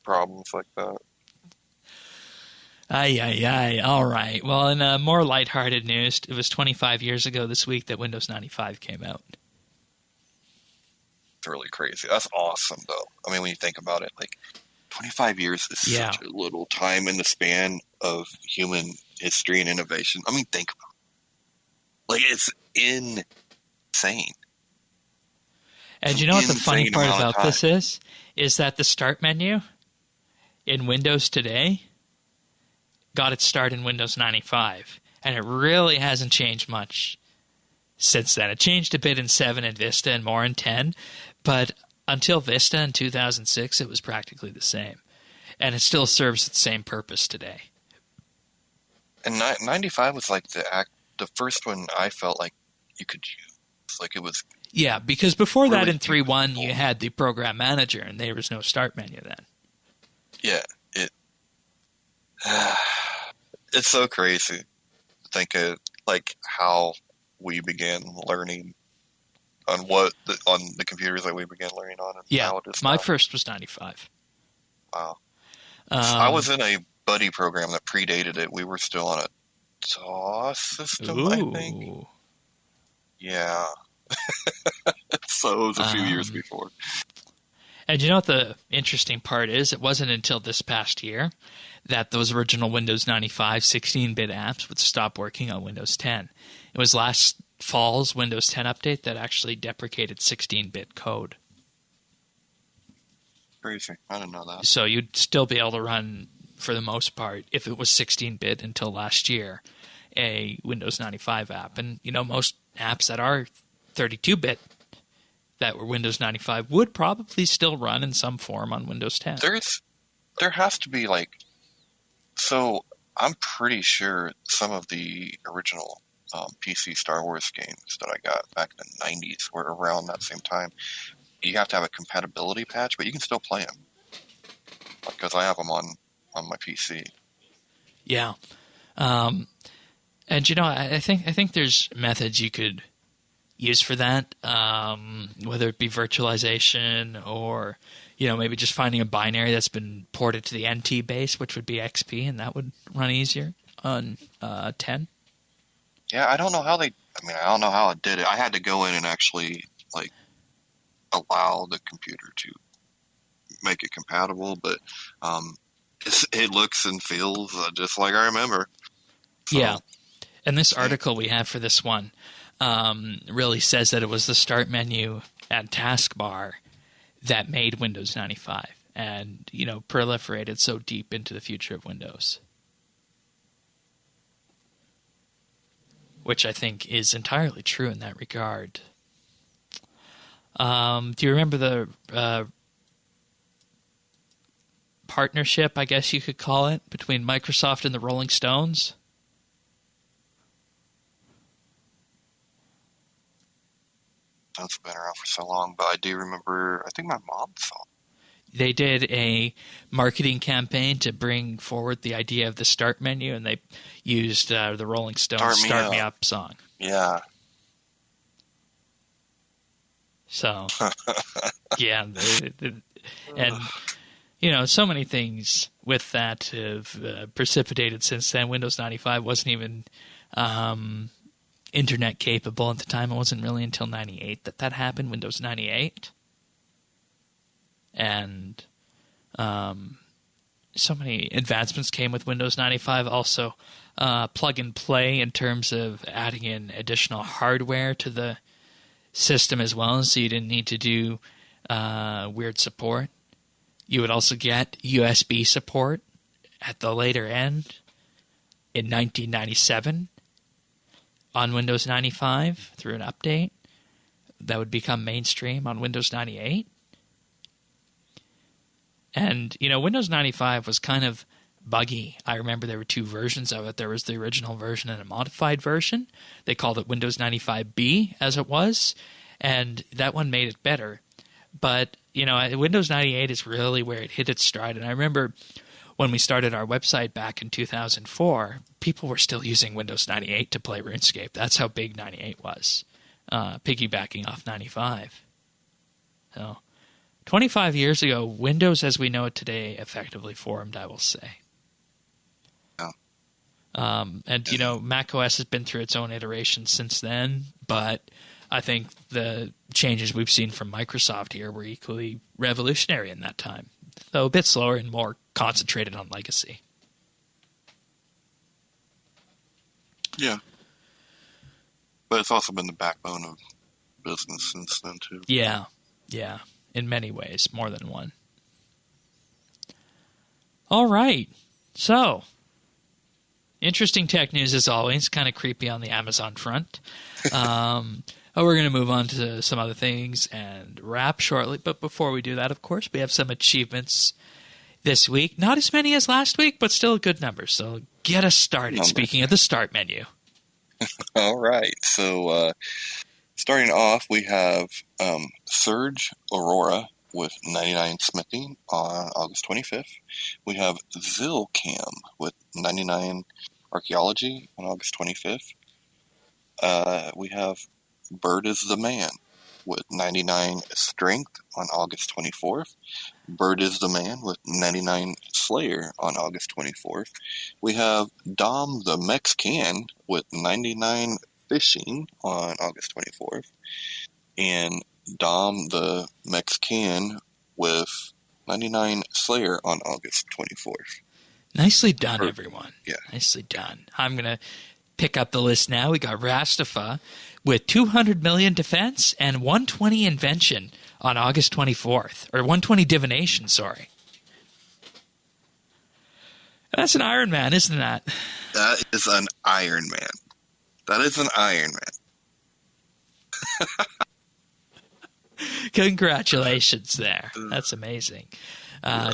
problems like that. Aye. All right. Well, in more lighthearted news, it was 25 years ago this week that Windows 95 came out. It's really crazy. That's awesome, though. I mean, when you think about it, like, 25 years is such a little time in the span of human history and innovation. I mean, think about it. Like, it's insane. And you know what the funny part about this is? Is that the start menu in Windows today got its start in Windows 95. And it really hasn't changed much since then. It changed a bit in 7 and Vista and more in 10. But until Vista in 2006, it was practically the same. And it still serves its same purpose today. And 95 was like the first one I felt like you could use. Like it was... Yeah, because before really that in 3.1, you had the program manager, and there was no start menu then. Yeah, it's so crazy to think of like how we began learning on on the computers that we began learning on. And yeah, how it is my now. first was 95. Wow. I was in a buddy program that predated it. We were still on a DOS system, I think. Yeah. So it was a few years before. And you know what the interesting part is? It wasn't until this past year that those original Windows 95 16-bit apps would stop working on Windows 10. It was last fall's Windows 10 update that actually deprecated 16-bit code. Crazy. I didn't know that. So you'd still be able to run, for the most part, if it was 16-bit until last year, a Windows 95 app. And, you know, most apps that are 32-bit that were Windows 95 would probably still run in some form on Windows 10. There has to be, like... So, I'm pretty sure some of the original PC Star Wars games that I got back in the 90s were around that same time. You have to have a compatibility patch, but you can still play them. Because I have them on my PC. Yeah. And, you know, I think there's methods you could use for that, whether it be virtualization or, you know, maybe just finding a binary that's been ported to the NT base, which would be XP, and that would run easier on 10. Yeah, I don't know how I don't know how it did it. I had to go in and actually, like, allow the computer to make it compatible, but it looks and feels just like I remember. So, yeah. And this article we have for this one really says that it was the start menu and taskbar that made Windows 95 and, you know, proliferated so deep into the future of Windows. Which I think is entirely true in that regard. Do you remember the partnership, I guess you could call it, between Microsoft and the Rolling Stones? That's been around for so long, but I do remember, I think my mom saw it. They did a marketing campaign to bring forward the idea of the start menu, and they used the Rolling Stones' Start Me Up song. Yeah. So, yeah. And, you know, so many things with that have precipitated since then. Windows 95 wasn't even internet capable at the time. It wasn't really until 98 that happened, Windows 98. And so many advancements came with Windows 95. Also, plug and play in terms of adding in additional hardware to the system as well, so you didn't need to do weird support. You would also get USB support at the later end in 1997 on Windows 95 through an update. that would become mainstream on Windows 98. And, Windows 95 was kind of buggy. I remember there were two versions of it. There was the original version and a modified version. They called it Windows 95B as it was, and that one made it better. But, Windows 98 is really where it hit its stride. And I remember when we started our website back in 2004, people were still using Windows 98 to play RuneScape. That's how big 98 was, piggybacking off 95. So 25 years ago, Windows as we know it today effectively formed, I will say. And, macOS has been through its own iteration since then, but I think the changes we've seen from Microsoft here were equally revolutionary in that time, though a bit slower and more concentrated on legacy. Yeah. But it's also been the backbone of business since then, too. Yeah. In many ways, more than one. All right. So, interesting tech news as always. Kind of creepy on the Amazon front. We're going to move on to some other things and wrap shortly. But before we do that, of course, we have some achievements this week. Not as many as last week, but still a good number. So get us started. Speaking of the start menu. All right. So starting off, we have Surge Aurora with 99 smithing on August 25th. We have Zilcam with 99 archaeology on August 25th. We have Bird is the Man with 99 strength on August 24th. Bird is the Man with 99 Slayer on August 24th. We have Dom the Mexican with 99 Fishing on August 24th. And Dom the Mexican with 99 Slayer on August 24th. Nicely done, everyone. Yeah. Nicely done. I'm going to pick up the list now. We got Rastafa with 200 million defense and 120 invention on August 24th. Or 120 divination, sorry. That's an Iron Man, isn't that? That is an Iron Man. That is an Iron Man. Congratulations there. That's amazing.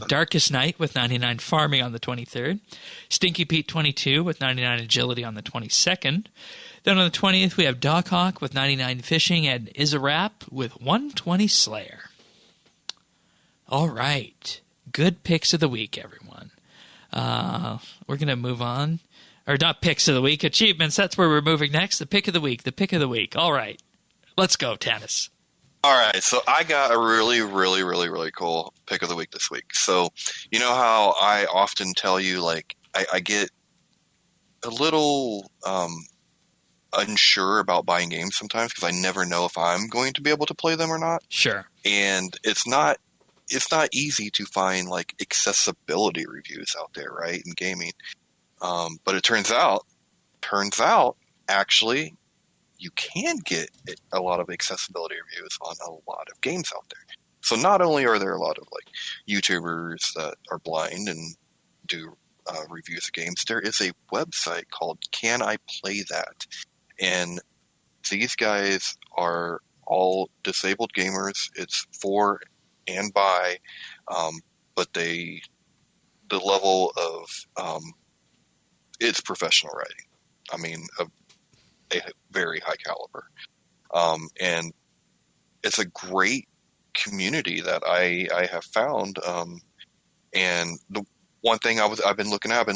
Darkest Night with 99 farming on the 23rd. Stinky Pete 22 with 99 agility on the 22nd. Then on the 20th, we have Doghawk with 99 fishing and Izarap with 120 Slayer. All right. Good picks of the week, everyone. We're going to move on. Or not picks of the week, achievements. That's where we're moving next. The pick of the week. The pick of the week. All right. Let's go, Tannis. All right, so I got a really, really, really, really cool pick of the week this week. So, you know how I often tell you, like, I get a little unsure about buying games sometimes because I never know if I'm going to be able to play them or not. Sure. And it's not easy to find, like, accessibility reviews out there, right, in gaming. But it turns out, actually, you can get a lot of accessibility reviews on a lot of games out there. So not only are there a lot of like YouTubers that are blind and do reviews of games, there is a website called Can I Play That? And these guys are all disabled gamers. It's for and by, but the level of it's professional writing. I mean, a very high caliber. And it's a great community that I have found. And the one thing I've been looking at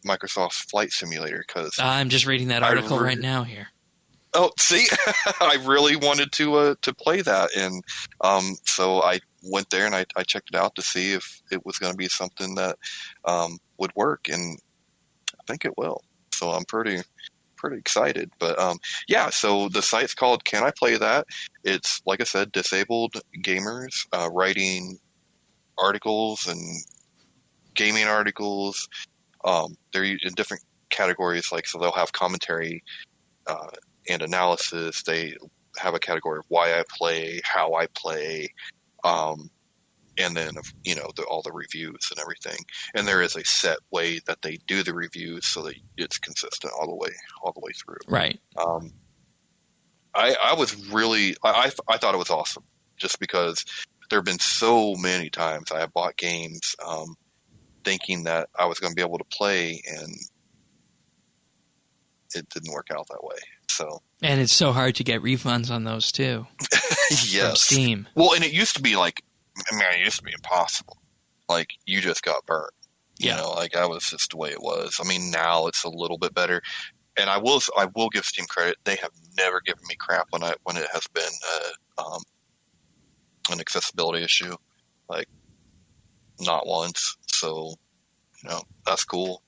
Microsoft's Flight Simulator because I'm just reading that article right now here. Oh, see, I really wanted to play that, and so I went there and I checked it out to see if it was going to be something that would work, and I think it will. So I'm pretty excited. But yeah, so the site's called Can I Play That? It's, like I said, disabled gamers writing articles and gaming articles. They're in different categories, like, so they'll have commentary and analysis. They have a category of why I play, how I play, and then, you know, all the reviews and everything. And there is a set way that they do the reviews so that it's consistent all the way through. Right. I was really I thought it was awesome just because there have been so many times I have bought games thinking that I was going to be able to play, and it didn't work out that way. So, and it's so hard to get refunds on those too. yes, from Steam. Well, and it used to be like, it used to be impossible. Like you just got burnt. You know, like that was just the way it was. I mean, now it's a little bit better. And I will give Steam credit. They have never given me crap when it has been an accessibility issue, like not once. So, that's cool.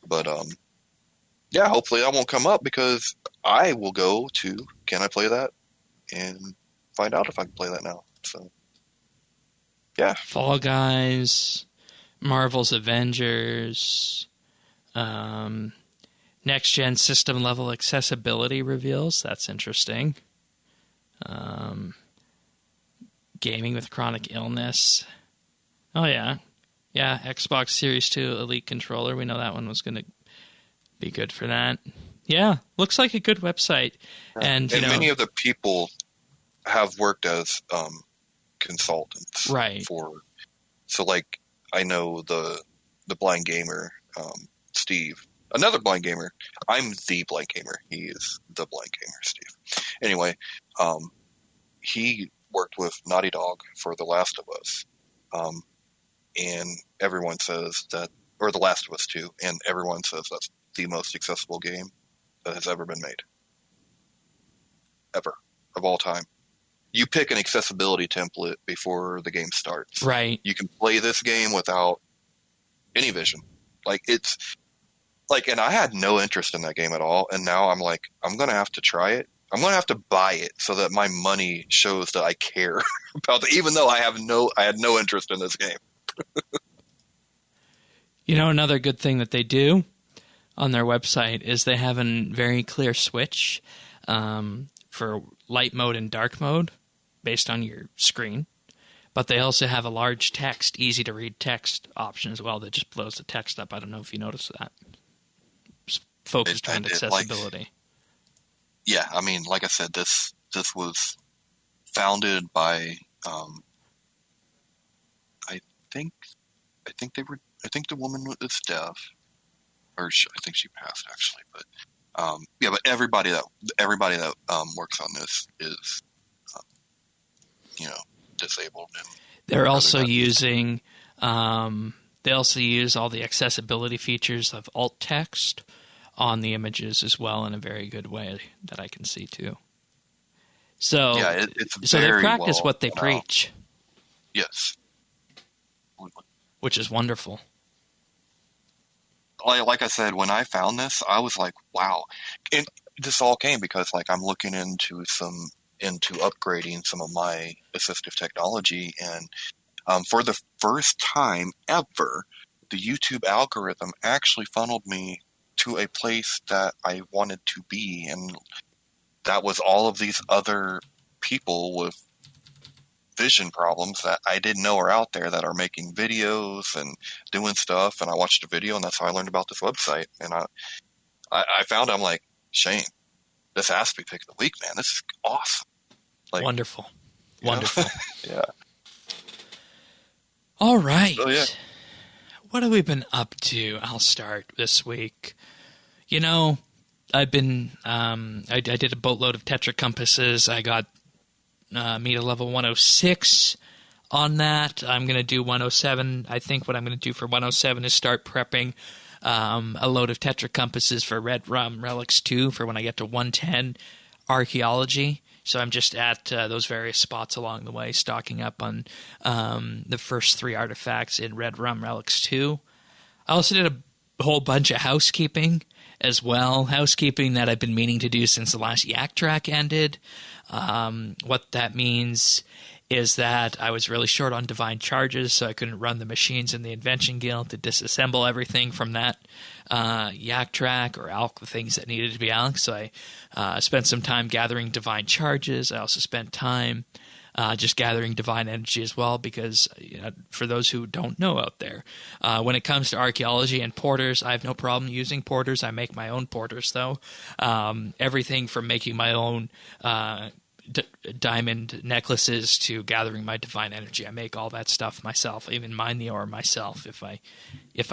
But yeah, hopefully that won't come up because I will go to Can I Play That and find out if I can play that now. So, yeah. Fall Guys, Marvel's Avengers, next-gen system-level accessibility reveals. That's interesting. Gaming with chronic illness. Oh, yeah. Yeah, Xbox Series 2 Elite controller. We know that one was going to be good for that. Yeah, looks like a good website. And many of the people have worked as consultants. Right. So, like, I know the blind gamer, Steve. Another blind gamer. I'm the blind gamer. He is the blind gamer, Steve. Anyway, he worked with Naughty Dog for The Last of Us. And everyone says that, or The Last of Us 2, and everyone says that's the most accessible game that has ever been made. Ever. Of all time. You pick an accessibility template before the game starts. Right. You can play this game without any vision. Like, it's... Like, and I had no interest in that game at all, and now I'm like, I'm going to have to try it. I'm going to have to buy it so that my money shows that I care about it, even though I had no interest in this game. Another good thing that they do on their website is they have a very clear switch for light mode and dark mode based on your screen. But they also have a large text, easy to read text option as well that just blows the text up. I don't know if you noticed that. Focused on accessibility. Yeah, I mean, like I said, this was founded by I think the woman is deaf, or I think she passed actually. But but everybody that works on this is disabled. And they're also using they also use all the accessibility features of alt text on the images as well in a very good way that I can see too. So yeah, it's so very they practice well what they preach. Yes. Which is wonderful. Like I said, when I found this, I was like, wow. And this all came because like I'm looking into upgrading some of my assistive technology, and for the first time ever, the YouTube algorithm actually funneled me to a place that I wanted to be, and that was all of these other people with vision problems that I didn't know are out there that are making videos and doing stuff. And I watched a video, and that's how I learned about this website. And I found, I'm like, Shane, this has to be pick of the week, man. This is awesome. Like, wonderful. Wonderful. Yeah. All right. Oh, yeah. What have we been up to? I'll start this week. I've been I did a boatload of Tetra compasses. I got me to level 106 on that. I'm going to do 107. I think what I'm going to do for 107 is start prepping a load of Tetra compasses for Red Rum Relics 2 for when I get to 110 archaeology. So I'm just at those various spots along the way, stocking up on the first 3 artifacts in Red Rum Relics 2. I also did a whole bunch of housekeeping as well. Housekeeping that I've been meaning to do since the last Yak Track ended. What that means is that I was really short on divine charges, so I couldn't run the machines in the Invention Guild to disassemble everything from that Yak Track or alch the things that needed to be alch. So I spent some time gathering divine charges. I also spent time just gathering divine energy as well, because for those who don't know out there, when it comes to archaeology and porters, I have no problem using porters. I make my own porters, though. Everything from making my own diamond necklaces to gathering my divine energy, I make all that stuff myself. I even mine the ore myself if I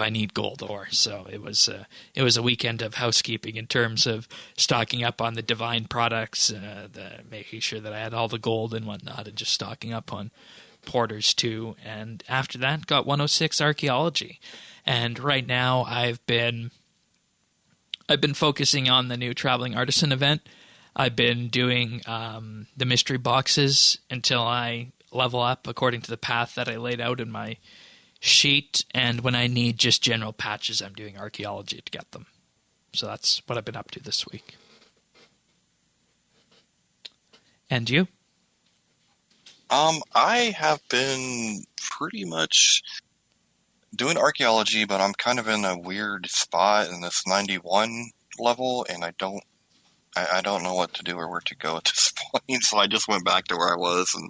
need gold ore. So it was a weekend of housekeeping in terms of stocking up on the divine products, making sure that I had all the gold and whatnot, and just stocking up on porters too. And after that, got 106 archaeology. And right now I've been focusing on the new Travelling Artisan event. I've been doing the mystery boxes until I level up according to the path that I laid out in my sheet. And when I need just general patches, I'm doing archaeology to get them. So that's what I've been up to this week. And you? I have been pretty much doing archaeology, but I'm kind of in a weird spot in this 91 level, and I don't know what to do or where to go at this point, so I just went back to where I was, and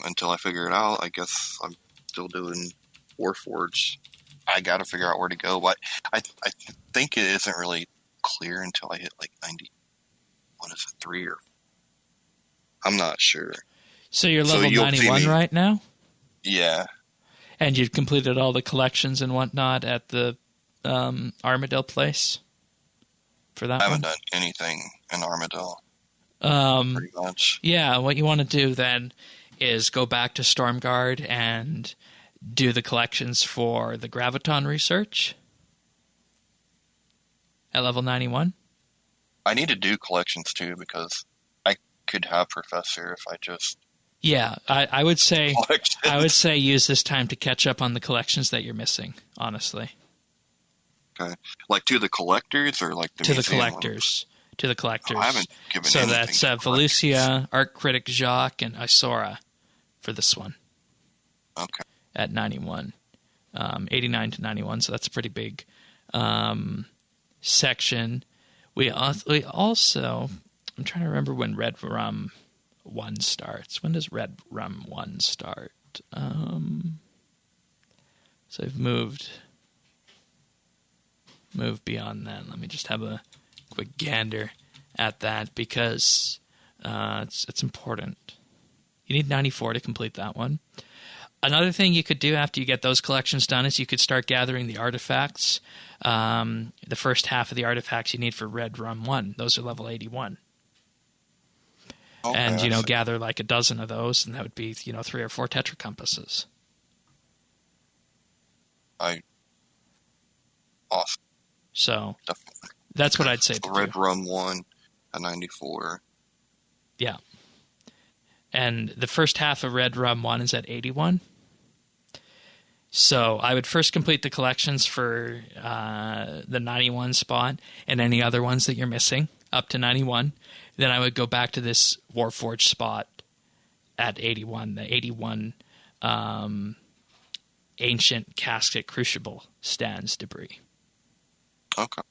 until I figure it out, I guess I'm still doing Warforged. I got to figure out where to go, but I think it isn't really clear until I hit like 90. What is it, 3 or? I'm not sure. So you're level 91 right now? Yeah. And you've completed all the collections and whatnot at the Armadale place? For that I haven't done anything in Armadale. Pretty much. Yeah, what you want to do then is go back to Stormguard and do the collections for the Graviton research at level 91. I need to do collections too, because I could have Professor if I just... Yeah, I would say use this time to catch up on the collections that you're missing, honestly. Okay. Like to the collectors or like the museum collectors? ones? To the collectors. Oh, I haven't given so anything that's to Volusia, Art Critic Jacques, and Isora for this one. Okay. At 91. 89 to 91, so that's a pretty big section. We also... I'm trying to remember when Red Rum 1 starts. When does Red Rum 1 start? So I've moved beyond that. Let me just have a quick gander at that, because it's important. You need 94 to complete that one. Another thing you could do after you get those collections done is you could start gathering the artifacts. The first half of the artifacts you need for Red Rum 1. Those are level 81. Okay, and, gather like a dozen of those, and that would be, 3 or 4 Tetra Compasses. Awesome. So, definitely. That's what I'd say. Red Rum 1 at 94. Yeah. And the first half of Red Rum 1 is at 81. So I would first complete the collections for the 91 spot and any other ones that you're missing up to 91. Then I would go back to this Warforged spot at 81, the 81 ancient casket crucible stands debris. Okay.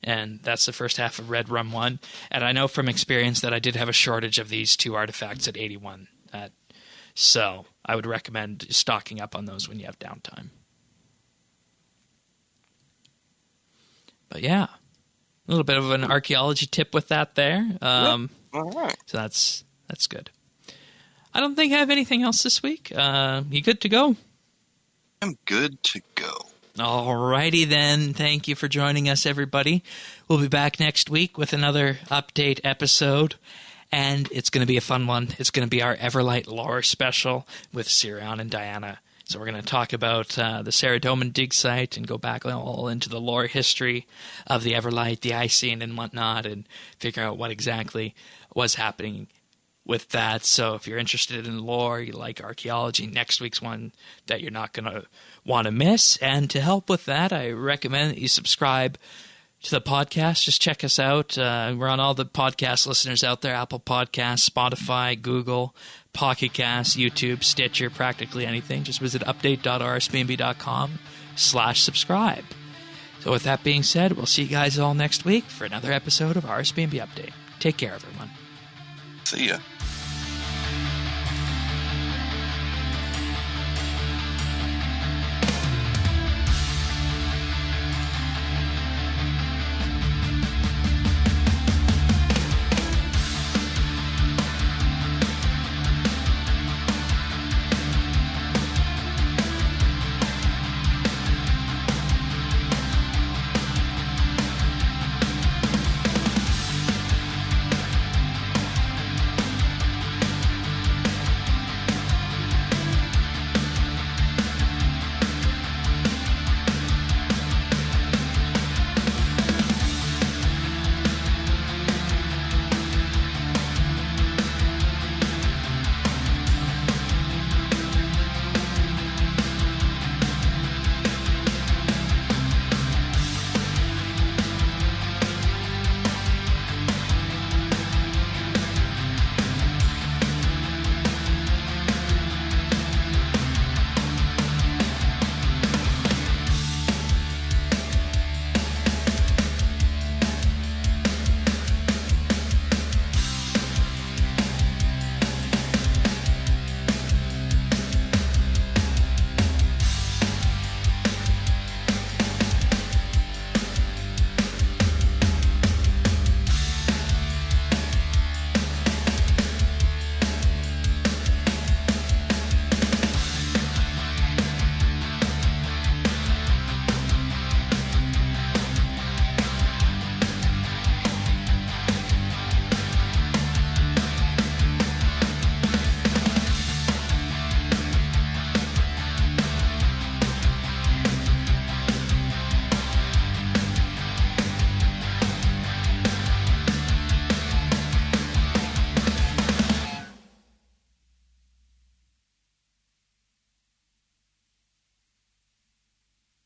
And that's the first half of Red Rum 1. And I know from experience that I did have a shortage of these 2 artifacts at 81. So I would recommend stocking up on those when you have downtime. But yeah, a little bit of an archaeology tip with that there. All right. So that's good. I don't think I have anything else this week. You good to go? I'm good to go. Alrighty then. Thank you for joining us, everybody. We'll be back next week with another update episode, and it's going to be a fun one. It's going to be our Everlight lore special with Sirion and Diana. So we're going to talk about the Saradomin dig site and go back all into the lore history of the Everlight, the Icene, and whatnot, and figure out what exactly was happening with that. So if you're interested in lore, you like archaeology, next week's one that you're not going to want to miss. And to help with that, I recommend that you subscribe to the podcast. Just check us out. We're on all the podcast listeners out there: Apple Podcasts, Spotify, Google, Pocket Casts, YouTube, Stitcher, practically anything. Just visit update.rsbnb.com/subscribe. So with that being said, we'll see you guys all next week for another episode of RSBANDB Update. Take care, everyone. See ya.